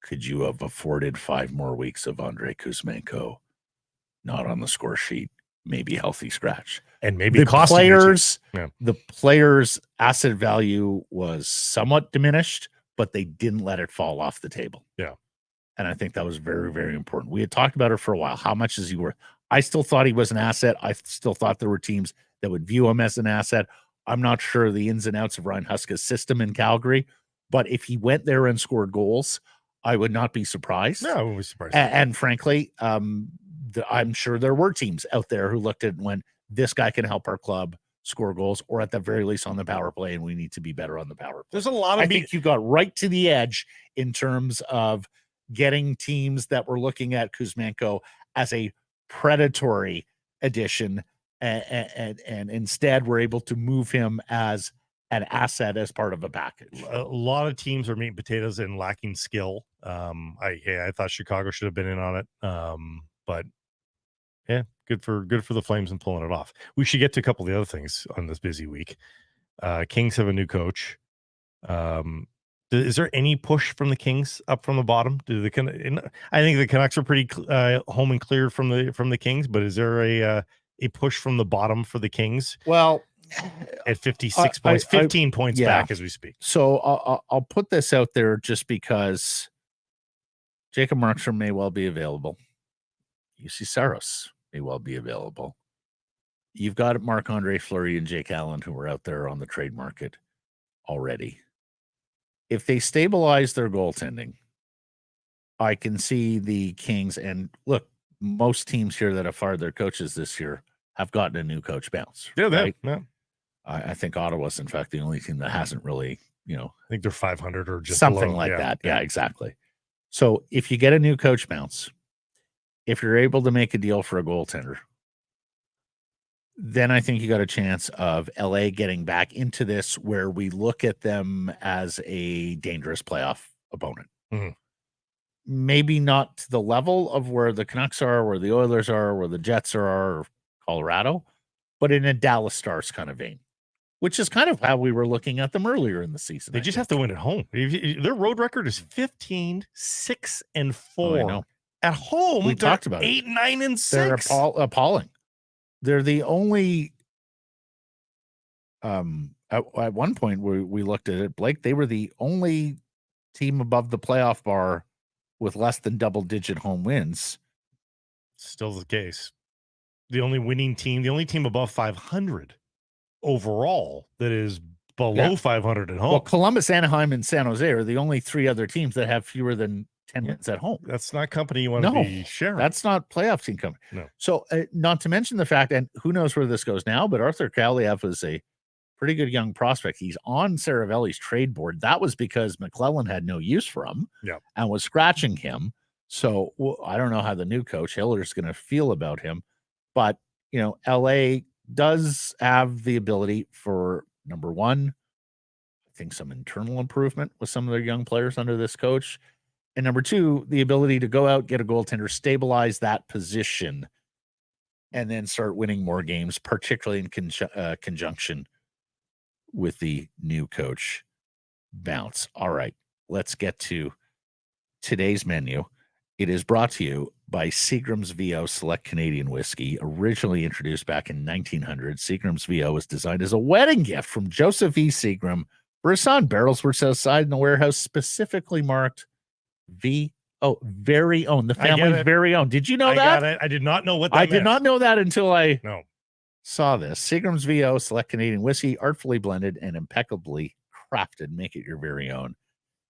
could you have afforded 5 more weeks of Andrei Kuzmenko not on the score sheet, maybe healthy scratch? And maybe the players' asset value was somewhat diminished, but they didn't let it fall off the table. Yeah. And I think that was very, very important. We had talked about it for a while. How much is he worth? I still thought he was an asset. I still thought there were teams that would view him as an asset. I'm not sure the ins and outs of Ryan Huska's system in Calgary, but if he went there and scored goals, I would not be surprised. No, I wouldn't be surprised. And frankly, I'm sure there were teams out there who looked at it and went, this guy can help our club score goals, or at the very least on the power play, and we need to be better on the power play. There's a lot of I think you got right to the edge in terms of getting teams that were looking at Kuzmenko as a predatory addition, and instead we're able to move him as an asset as part of a package. A lot of teams are meat and potatoes and lacking skill. I thought Chicago should have been in on it. But yeah, good for the Flames and pulling it off. We should get to a couple of the other things on this busy week. Kings have a new coach. Is there any push from the Kings up from the bottom? I think the Canucks are pretty home and clear from the Kings, but is there a push from the bottom for the Kings? Well, at 56 points, 15 points back as we speak. So I'll put this out there just because Jacob Markstrom may well be available. UC Saros may well be available. You've got Marc-Andre Fleury and Jake Allen who are out there on the trade market already. If they stabilize their goaltending, I can see the Kings, and look, most teams here that have fired their coaches this year have gotten a new coach bounce. Yeah, right? Yeah. I think Ottawa's, in fact, the only team that hasn't really, I think they're 500 or just something below. like that. Yeah, exactly. So if you get a new coach bounce, if you're able to make a deal for a goaltender, then I think you got a chance of LA getting back into this where we look at them as a dangerous playoff opponent. Mm-hmm. Maybe not to the level of where the Canucks are, where the Oilers are, where the Jets are, or Colorado, but in a Dallas Stars kind of vein, which is kind of how we were looking at them earlier in the season. They just have to win at home. Their road record is 15-6-4. At home, we talked about 8-9-6. They're appalling. They're the only at one point we looked at it, Blake, they were the only team above the playoff bar with less than double-digit home wins. Still the case. The only winning team, the only team above 500 overall that is below 500 at home. Well, Columbus, Anaheim, and San Jose are the only three other teams that have fewer than 10 wins at home. That's not company you want to be sharing. That's not playoff team company. No. So not to mention the fact, and who knows where this goes now, but Arthur Kaliev is a pretty good young prospect. He's on Seravalli's trade board. That was because McClellan had no use for him and was scratching him. So I don't know how the new coach, Hiller's, going to feel about him. But, LA does have the ability for, number one, I think some internal improvement with some of their young players under this coach. And number two, the ability to go out, get a goaltender, stabilize that position, and then start winning more games, particularly in conjunction with the new coach bounce. All right, let's get to today's menu. It is brought to you by Seagram's VO Select Canadian Whiskey, originally introduced back in 1900. Seagram's VO was designed as a wedding gift from Joseph E. Seagram for his son. Barrels were set aside in the warehouse, specifically marked very own, the family's very own. Did you know that? Got it. I did not know what that meant. did not know that until I saw this. Seagram's VO Select Canadian Whiskey, artfully blended and impeccably crafted. Make it your very own.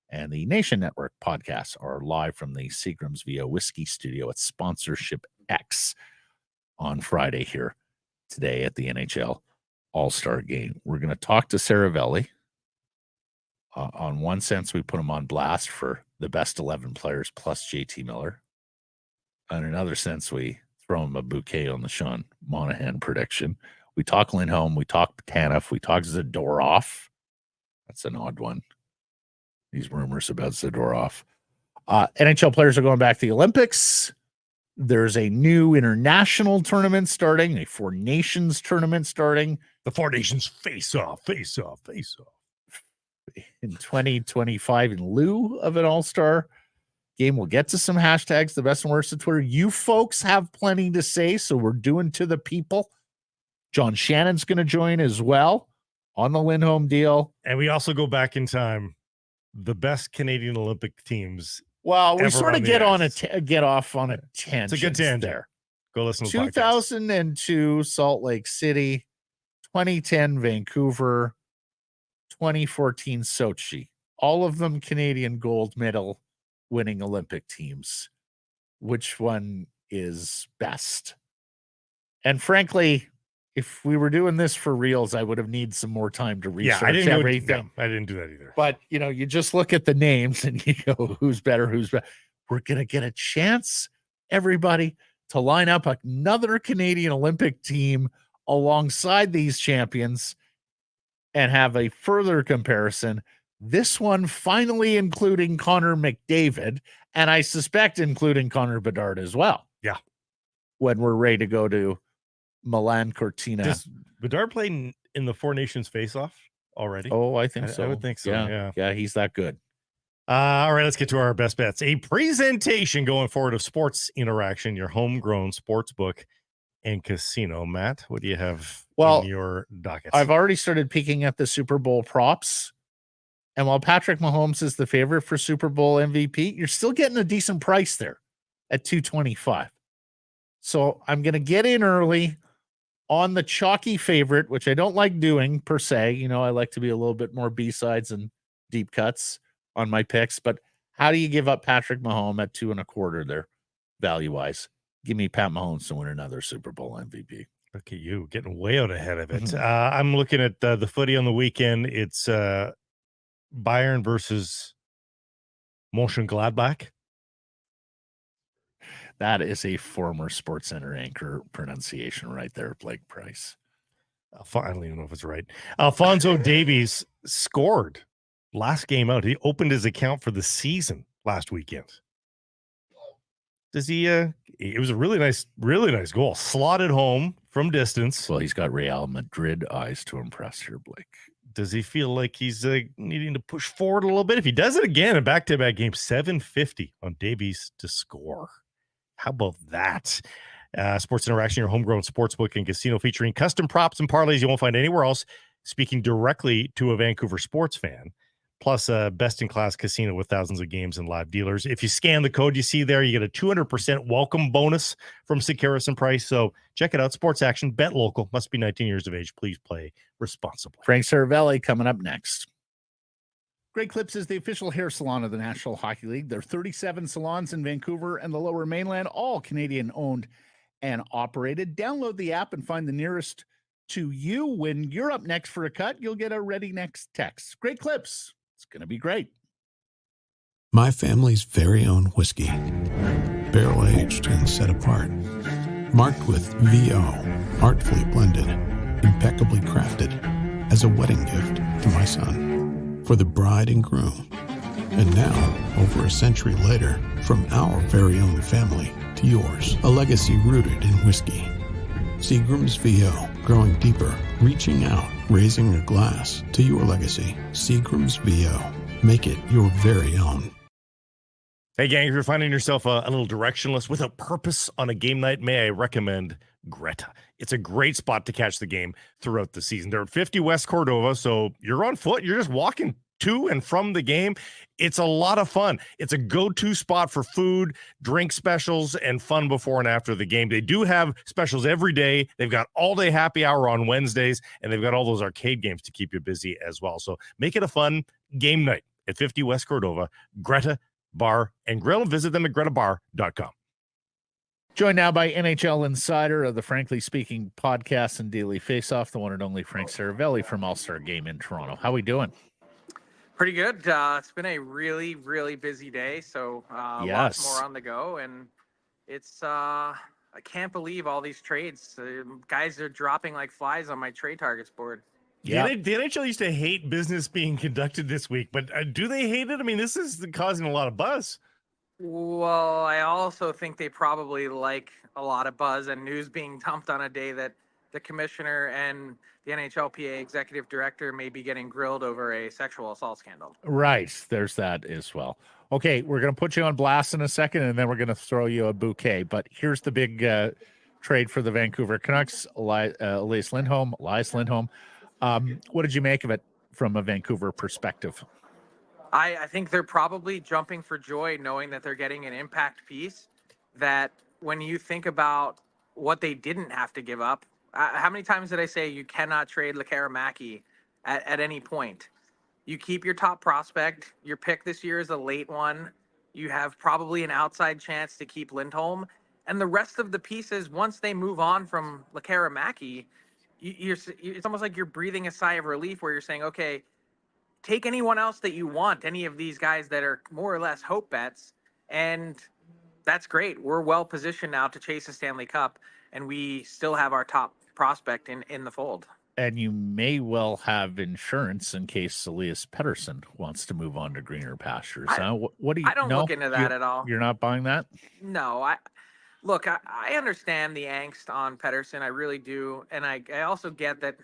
And the Nation Network podcasts are live from the Seagram's VO Whiskey Studio at Sponsorship X on Friday here today at the NHL All-Star Game. We're going to talk to Seravalli. On one sense, we put him on blast for the best 11 players plus JT Miller. On another sense, we throw him a bouquet on the Sean Monahan prediction. We talk Lindholm. We talk Tanov. We talk Zadorov. That's an odd one. These rumors about Zadorov. NHL players are going back to the Olympics. There's a new international tournament starting, a Four Nations tournament starting. The Four Nations face-off. In 2025 in lieu of an all-star game. We'll get to some hashtags, the best and worst of Twitter. You folks have plenty to say, so we're doing to the people. John Shannon's going to join as well on the Lindholm deal. And we also go back in time. The best Canadian Olympic teams. Well, we sort of get off on a tangent. It's a good tangent there. Go listen to 2002 Salt Lake City, 2010 Vancouver, 2014 Sochi. All of them Canadian gold medal winning Olympic teams. Which one is best? And frankly, if we were doing this for reals, I would have needed some more time to research everything. I didn't do that either. But, you just look at the names and you go, who's better, who's better. We're going to get a chance, everybody, to line up another Canadian Olympic team alongside these champions. and have a further comparison. This one finally including Connor McDavid, and I suspect including Connor Bedard as well. Yeah. When we're ready to go to Milan Cortina. Does Bedard play in the Four Nations face-off already? Oh, I think so. I would think so. Yeah, he's that good. All right, let's get to our best bets. A presentation going forward of Sports Interaction, your homegrown sports book and casino. Matt, what do you have in your docket? I've already started peeking at the Super Bowl props. And while Patrick Mahomes is the favorite for Super Bowl MVP, you're still getting a decent price there at $225. So I'm going to get in early on the chalky favorite, which I don't like doing per se. You know, I like to be a little bit more B-sides and deep cuts on my picks. But how do you give up Patrick Mahomes at 2.25 there, value-wise? Give me Pat Mahomes to win another Super Bowl MVP. Look at you getting way out ahead of it. I'm looking at the footy on the weekend. It's Bayern versus Mönchengladbach. That is a former SportsCenter anchor pronunciation right there, Blake Price. I don't even know if it's right. Alphonso Davies scored last game out. He opened his account for the season last weekend. Does he? It was a really nice goal. Slotted home from distance. Well, he's got Real Madrid eyes to impress here, Blake. Does he feel like he's needing to push forward a little bit? If he does it again in back-to-back games, $750 on Davies to score. How about that? Sports Interaction, your homegrown sportsbook and casino featuring custom props and parlays you won't find anywhere else, speaking directly to a Vancouver sports fan, plus a best-in-class casino with thousands of games and live dealers. If you scan the code you see there, you get a 200% welcome bonus from Sekeres Price. So check it out. Sports Action, bet local, must be 19 years of age. Please play responsibly. Frank Seravalli coming up next. Great Clips is the official hair salon of the National Hockey League. There are 37 salons in Vancouver and the Lower Mainland, all Canadian-owned and operated. Download the app and find the nearest to you. When you're up next for a cut, you'll get a ready next text. Great Clips. It's going to be great. My family's very own whiskey, barrel-aged and set apart, marked with VO, artfully blended, impeccably crafted, as a wedding gift to my son. For the bride and groom. And now, over a century later, from our very own family to yours, a legacy rooted in whiskey. Seagram's VO, growing deeper, reaching out, raising a glass to your legacy. Seagram's VO, make it your very own. Hey, gang, if you're finding yourself a little directionless with a purpose on a game night, may I recommend Greta. It's a great spot to catch the game throughout the season. They're at 50 West Cordova, so you're on foot. You're just walking to and from the game. It's a lot of fun. It's a go-to spot for food, drink specials, and fun before and after the game. They do have specials every day. They've got all-day happy hour on Wednesdays, and they've got all those arcade games to keep you busy as well. So make it a fun game night at 50 West Cordova, Greta Bar and Grill, and visit them at gretabar.com. Joined now by NHL insider of the Frankly Speaking podcast and Daily Faceoff, the one and only Frank Seravalli from All-Star Game in Toronto. How we doing? Pretty good. It's been a really, really busy day, so lots more on the go, and it's I can't believe all these trades. Guys are dropping like flies on my trade targets board. Yeah, the NHL used to hate business being conducted this week, but do they hate it? I mean, this is causing a lot of buzz. Well, I also think they probably like a lot of buzz and news being dumped on a day that the commissioner and the NHLPA executive director may be getting grilled over a sexual assault scandal. Right. There's that as well. Okay, we're going to put you on blast in a second, and then we're going to throw you a bouquet. But here's the big trade for the Vancouver Canucks, Elias Lindholm. What did you make of it from a Vancouver perspective? I think they're probably jumping for joy knowing that they're getting an impact piece that when you think about what they didn't have to give up, how many times did I say you cannot trade Lekaramaki at any point? You keep your top prospect. Your pick this year is a late one. You have probably an outside chance to keep Lindholm. And the rest of the pieces, once they move on from Lekaramaki, it's almost like you're breathing a sigh of relief where you're saying, okay, take anyone else that you want, any of these guys that are more or less hope bets, and that's great. We're well positioned now to chase a Stanley Cup, and we still have our top prospect in the fold. And you may well have insurance in case Elias Pettersson wants to move on to greener pastures. What do you? I don't look into that at all. You're not buying that? No, I understand the angst on Pettersson. I really do. And I also get that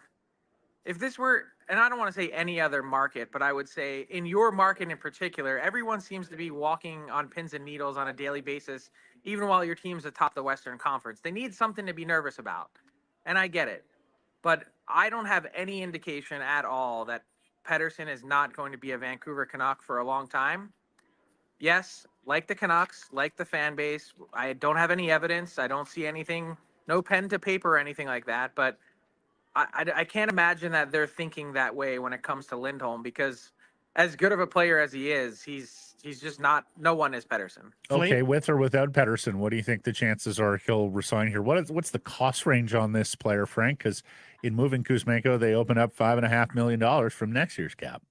if this were, and I don't want to say any other market, but I would say in your market in particular, everyone seems to be walking on pins and needles on a daily basis, even while your team's atop the Western Conference. They need something to be nervous about. And I get it. But I don't have any indication at all that Pettersson is not going to be a Vancouver Canuck for a long time. Yes, like the Canucks, like the fan base, I don't have any evidence. I don't see anything, no pen to paper or anything like that. But I can't imagine that they're thinking that way when it comes to Lindholm, because as good of a player as he is, he's just not. No one is Pettersson. Okay, with or without Pettersson, what do you think the chances are he'll resign here? What's the cost range on this player, Frank? Because in moving Kuzmenko, they open up $5.5 million from next year's cap.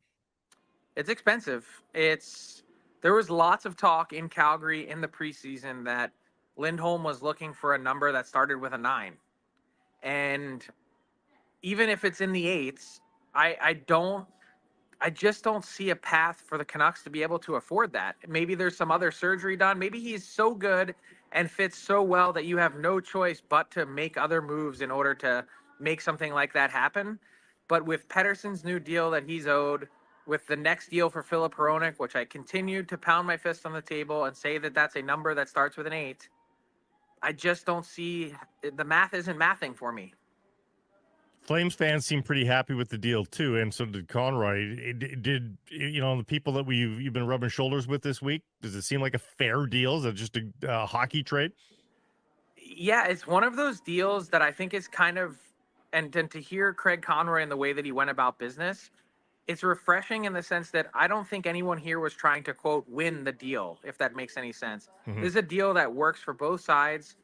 It's expensive. There was lots of talk in Calgary in the preseason that Lindholm was looking for a number that started with a 9, and even if it's in the 8s, I just don't see a path for the Canucks to be able to afford that. Maybe there's some other surgery done. Maybe he's so good and fits so well that you have no choice but to make other moves in order to make something like that happen. But with Pettersson's new deal that he's owed, with the next deal for Filip Hronek, which I continue to pound my fist on the table and say that that's a number that starts with an 8, I just don't see, the math isn't mathing for me. Flames fans seem pretty happy with the deal too, and so did Conroy. Did the people that you've been rubbing shoulders with this week? Does it seem like a fair deal? Is it just a hockey trade? Yeah, it's one of those deals that I think is kind of, and to hear Craig Conroy and the way that he went about business, it's refreshing in the sense that I don't think anyone here was trying to, quote, win the deal, if that makes any sense. Mm-hmm. This is a deal that works for both sides.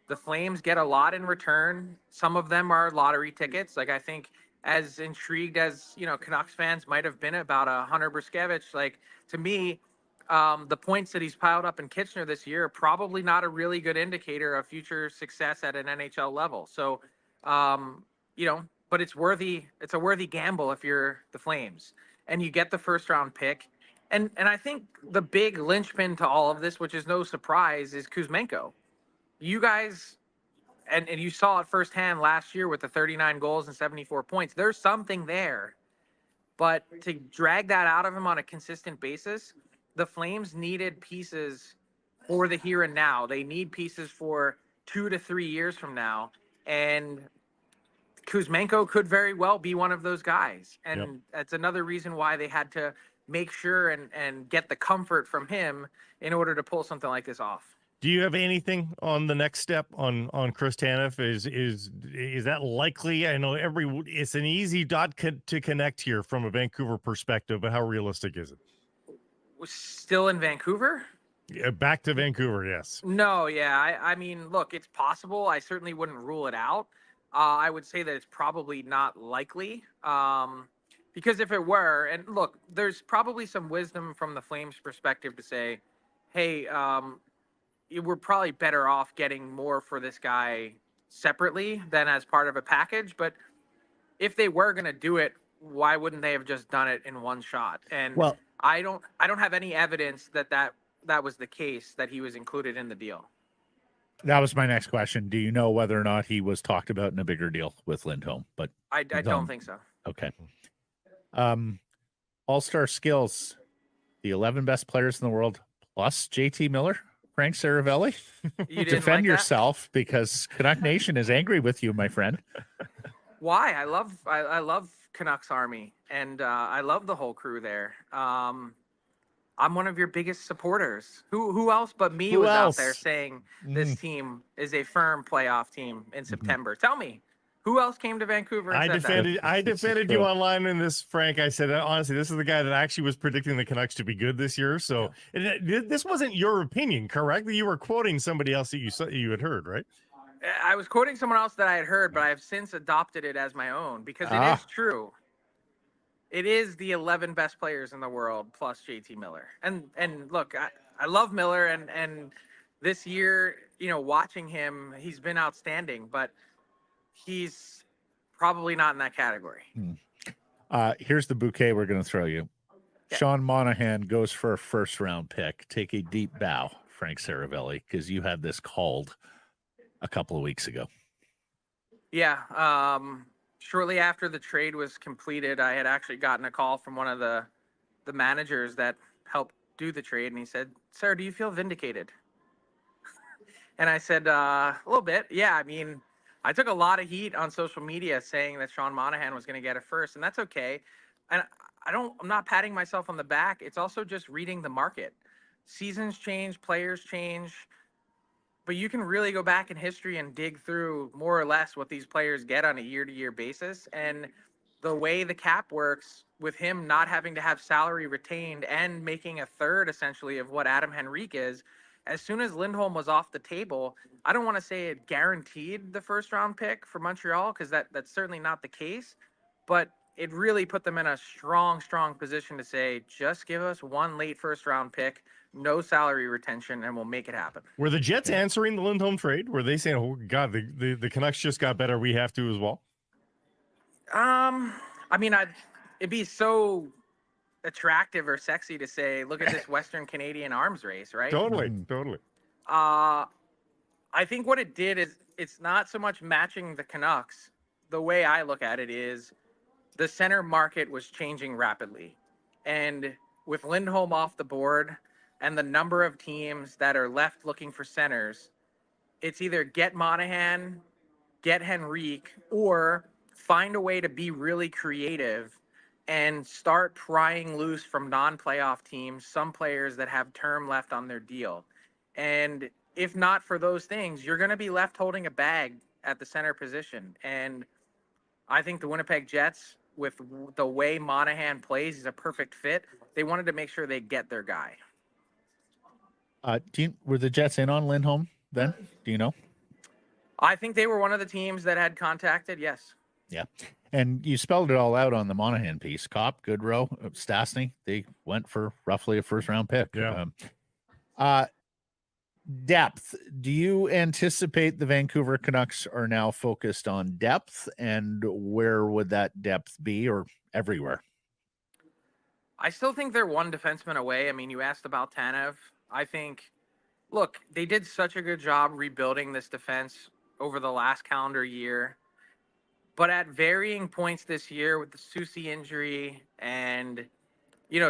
The Flames get a lot in return. Some of them are lottery tickets. Like, I think as intrigued as, Canucks fans might have been about Hunter Brzkevich, like, to me, the points that he's piled up in Kitchener this year are probably not a really good indicator of future success at an NHL level. So, but it's a worthy gamble if you're the Flames, and you get the first round pick. And I think the big linchpin to all of this, which is no surprise, is Kuzmenko. You guys, and you saw it firsthand last year with the 39 goals and 74 points. There's something there. But to drag that out of him on a consistent basis, the Flames needed pieces for the here and now. They need pieces for 2 to 3 years from now. And Kuzmenko could very well be one of those guys. And That's another reason why they had to make sure and get the comfort from him in order to pull something like this off. Do you have anything on the next step on Chris Tanev? Is that likely? I know it's an easy dot to connect here from a Vancouver perspective, but how realistic is it? We're still in Vancouver? Yeah, back to Vancouver, yes. No, yeah. I mean, look, it's possible. I certainly wouldn't rule it out. I would say that it's probably not likely. Because if it were, and look, there's probably some wisdom from the Flames' perspective to say, hey, we're probably better off getting more for this guy separately than as part of a package. But if they were going to do it, why wouldn't they have just done it in one shot? And I don't have any evidence that was the case, that he was included in the deal. That was my next question. Do you know whether or not he was talked about in a bigger deal with Lindholm? But I don't think so. Okay. All-star skills, the 11 best players in the world plus JT Miller. Frank Seravalli, defend yourself because Canuck Nation is angry with you, my friend. Why? I love Canucks Army, and I love the whole crew there. I'm one of your biggest supporters. Who else but me was out there saying this team is a firm playoff team in September? Tell me. Who else came to Vancouver? I defended you online in this, Frank. I said, honestly, this is the guy that actually was predicting the Canucks to be good this year. So this wasn't your opinion, correct? You were quoting somebody else that you had heard, right? I was quoting someone else that I had heard, but I have since adopted it as my own because it is true. It is the 11 best players in the world plus JT Miller. And look, I love Miller, and this year, watching him, he's been outstanding, but he's probably not in that category. Here's the bouquet we're going to throw you. Okay. Sean Monahan goes for a first-round pick. Take a deep bow, Frank Seravalli, because you had this called a couple of weeks ago. Yeah. Shortly after the trade was completed, I had actually gotten a call from one of the managers that helped do the trade, and he said, "Sir, do you feel vindicated?" And I said, a little bit. Yeah, I mean, I took a lot of heat on social media saying that Sean Monahan was going to get it first, and that's okay. And I'm not patting myself on the back. It's also just reading the market. Seasons change, players change, but you can really go back in history and dig through more or less what these players get on a year-to-year basis. And the way the cap works, with him not having to have salary retained and making a third essentially of what Adam Henrique is, as soon as Lindholm was off the table, I don't want to say it guaranteed the first round pick for Montreal, because that's certainly not the case, but it really put them in a strong position to say, just give us one late first round pick, no salary retention, and we'll make it happen. Were the Jets answering the Lindholm trade? Were they saying, "Oh God, the Canucks just got better, we have to as well"? I mean, it'd be so attractive or sexy to say, look at this Western Canadian arms race, right? Totally. I think what it did is, it's not so much matching the Canucks. The way I look at it is, the center market was changing rapidly. And with Lindholm off the board and the number of teams that are left looking for centers, it's either get Monahan, get Henrique, or find a way to be really creative and start prying loose from non-playoff teams some players that have term left on their deal. And if not for those things, you're going to be left holding a bag at the center position. And I think the Winnipeg Jets, with the way Monahan plays, is a perfect fit. They wanted to make sure they get their guy. Were the Jets in on Lindholm then? Do you know? I think they were one of the teams that had contacted, yes. Yeah. And you spelled it all out on the Monahan piece. Kopp, Goodrow, Stastny, they went for roughly a first-round pick. Yeah. Depth. Do you anticipate the Vancouver Canucks are now focused on depth, and where would that depth be, or everywhere? I still think they're one defenseman away. I mean, you asked about Tanev. I think, look, they did such a good job rebuilding this defense over the last calendar year. But at varying points this year, with the Soucy injury and,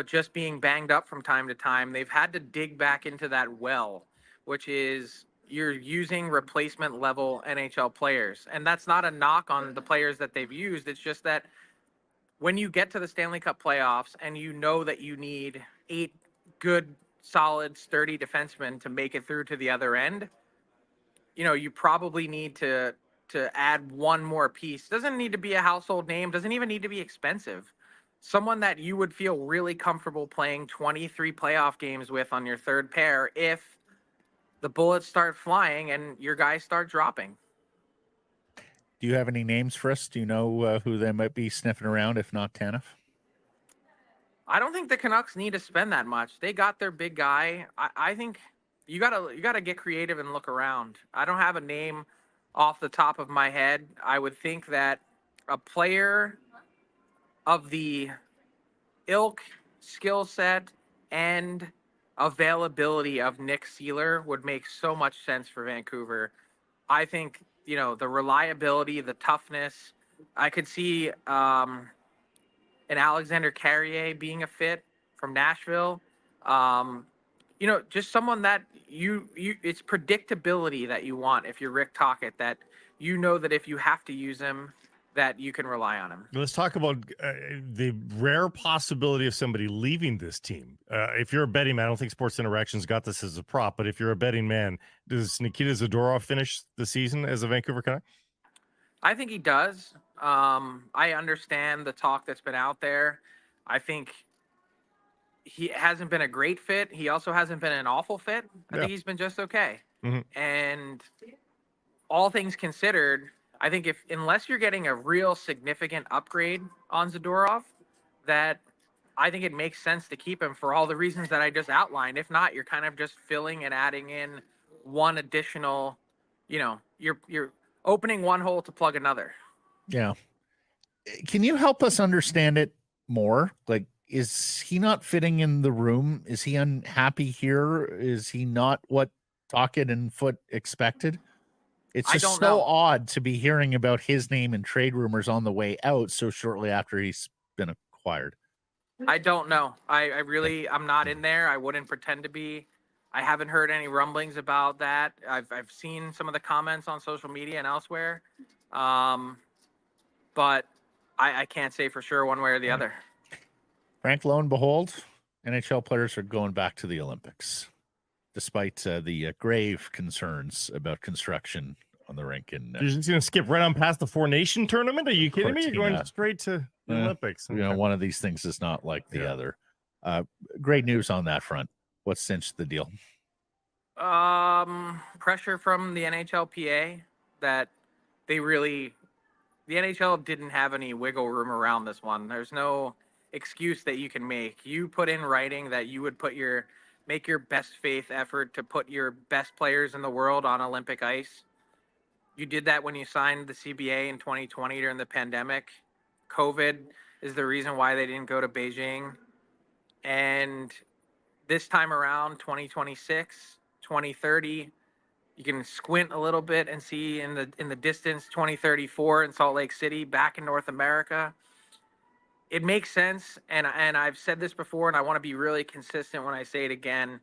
just being banged up from time to time, they've had to dig back into that well, which is you're using replacement level NHL players. And that's not a knock on the players that they've used. It's just that when you get to the Stanley Cup playoffs and you know that you need 8 good, solid, sturdy defensemen to make it through to the other end, you probably need to add one more piece. Doesn't need to be a household name, doesn't even need to be expensive. Someone that you would feel really comfortable playing 23 playoff games with on your third pair if the bullets start flying and your guys start dropping. Do you have any names for us? Do you know who they might be sniffing around, if not Tanev? I don't think the Canucks need to spend that much. They got their big guy. I think you gotta get creative and look around. I don't have a name off the top of my head. I would think that a player of the ilk, skill set, and availability of Nick Seeler would make so much sense for Vancouver. I think, the reliability, the toughness. I could see an Alexander Carrier being a fit from Nashville. Just someone that it's predictability that you want if you're Rick Tocchet, that that if you have to use him, that you can rely on him. Let's talk about the rare possibility of somebody leaving this team. If you're a betting man, I don't think Sports Interactions got this as a prop, but if you're a betting man, does Nikita Zadorov finish the season as a Vancouver Canuck? I think he does. I understand the talk that's been out there. I think he hasn't been a great fit. He also hasn't been an awful fit. I think he's been just okay. Mm-hmm. And all things considered, I think unless you're getting a real significant upgrade on Zadorov, that I think it makes sense to keep him for all the reasons that I just outlined. If not, you're kind of just filling and adding in one additional, you're opening one hole to plug another. Yeah. Can you help us understand it more? Like, is he not fitting in the room? Is he unhappy here? Is he not what Tocchet and Foote expected? It's I just don't so know. odd to be hearing about his name and trade rumors on the way out so shortly after he's been acquired. I don't know. I'm not in there. I wouldn't pretend to be. I haven't heard any rumblings about that. I've seen some of the comments on social media and elsewhere. But I can't say for sure one way or the other. Frank, lo and behold, NHL players are going back to the Olympics, despite the grave concerns about construction on the rink. And You're just going to skip right on past the Four Nation tournament? Are you kidding me? You're going straight to the Olympics. You know, one of these things is not like the other. Great news on that front. What's cinched the deal? Pressure from the NHLPA that the NHL didn't have any wiggle room around this one. There's no excuse that you can make. You put in writing that you would make your best faith effort to put your best players in the world on Olympic ice. You did that when you signed the CBA in 2020 during the pandemic. COVID is the reason why they didn't go to Beijing. And this time around, 2026, 2030, you can squint a little bit and see in the distance 2034 in Salt Lake City, back in North America. It makes sense, and I've said this before, and I want to be really consistent when I say it again.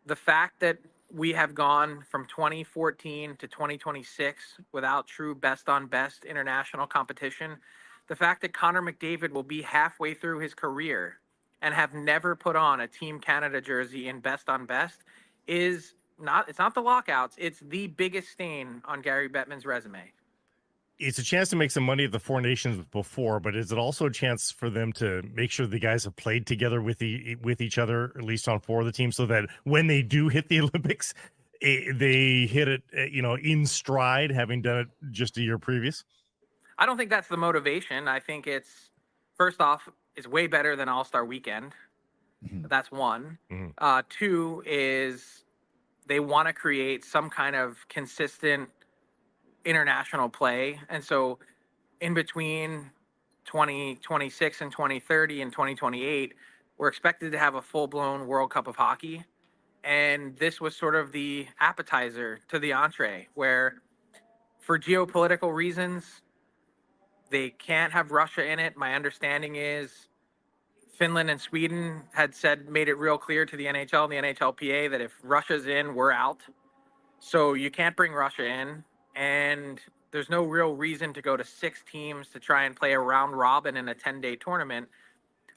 The fact that we have gone from 2014 to 2026 without true best-on-best international competition, the fact that Connor McDavid will be halfway through his career and have never put on a Team Canada jersey in best-on-best is it's not the lockouts. It's the biggest stain on Gary Bettman's resume. It's a chance to make some money at the Four Nations before, but is it also a chance for them to make sure the guys have played together with each other, at least on four of the teams, so that when they do hit the Olympics, they hit it, in stride, having done it just a year previous? I don't think that's the motivation. I think it's, first off, it's way better than All-Star Weekend. Mm-hmm. That's one. Mm-hmm. Two is they want to create some kind of consistent international play. And so in between 2026 and 2030 and 2028, we're expected to have a full-blown World Cup of hockey. And this was sort of the appetizer to the entree, where for geopolitical reasons, they can't have Russia in it. My understanding is Finland and Sweden had made it real clear to the NHL and the NHLPA that if Russia's in, we're out. So you can't bring Russia in. And there's no real reason to go to 6 teams to try and play a round robin in a 10-day tournament.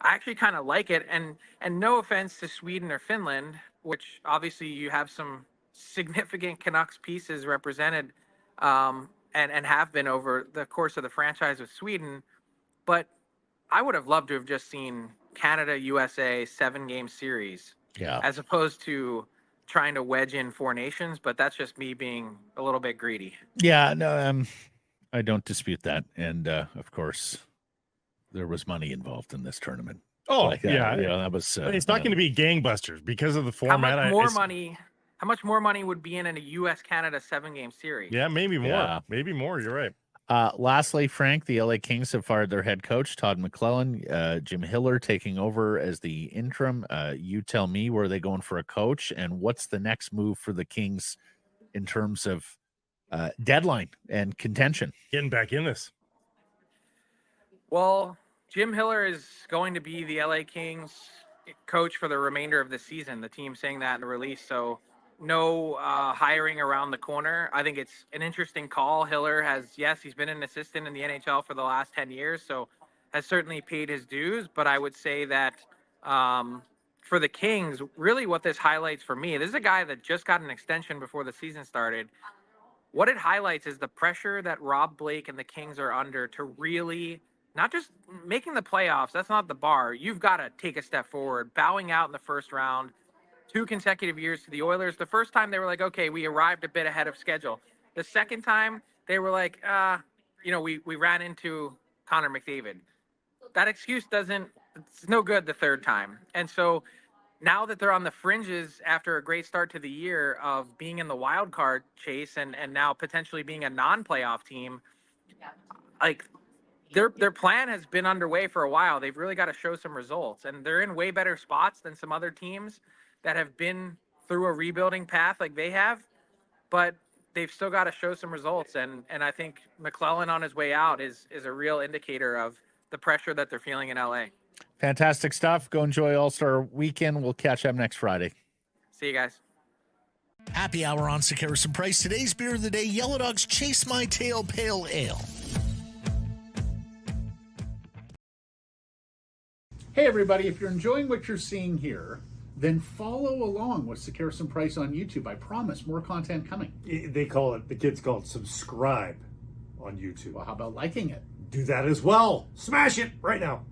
I actually kind of like it. And no offense to Sweden or Finland, which obviously you have some significant Canucks pieces represented and have been over the course of the franchise with Sweden. But I would have loved to have just seen Canada, USA 7-game series, as opposed to trying to wedge in 4 nations. But that's just me being a little bit greedy. Yeah, no, I don't dispute that. And of course, there was money involved in this tournament. Oh, that was. It's not going to be gangbusters because of the format. How much more money would be in a US-Canada 7-game series? Yeah, maybe more. Yeah. Maybe more. You're right. Lastly, Frank, the LA Kings have fired their head coach, Todd McClellan. Jim Hiller taking over as the interim. You tell me, where are they going for a coach, and what's the next move for the Kings in terms of deadline and contention? Getting back in this. Well, Jim Hiller is going to be the LA Kings coach for the remainder of the season. The team saying that in the release, so no hiring around the corner. I think it's an interesting call. Hiller he's been an assistant in the NHL for the last 10 years, so has certainly paid his dues. But I would say that for the Kings, really what this highlights for me, this is a guy that just got an extension before the season started. What it highlights is the pressure that Rob Blake and the Kings are under to really not just making the playoffs. That's not the bar. You've got to take a step forward. Bowing out in the first round 2 consecutive years to the Oilers. The first time they were like, okay, we arrived a bit ahead of schedule. The second time they were like, we ran into Connor McDavid. That excuse it's no good the third time. And so now that they're on the fringes after a great start to the year of being in the wild card chase and now potentially being a non-playoff team, like their plan has been underway for a while. They've really got to show some results, and they're in way better spots than some other teams that have been through a rebuilding path like they have. But they've still got to show some results, and I think McClellan on his way out is a real indicator of the pressure that they're feeling in LA. Fantastic stuff. Go enjoy All-Star Weekend. We'll catch up next Friday. See you guys. Happy hour on Sekeres Price. Today's beer of the day, Yellow Dog's Chase My Tail Pale Ale. Hey, everybody. If you're enjoying what you're seeing here, then follow along with Sekeres Price on YouTube. I promise more content coming. The kids call it subscribe on YouTube. Well, how about liking it? Do that as well. Smash it right now.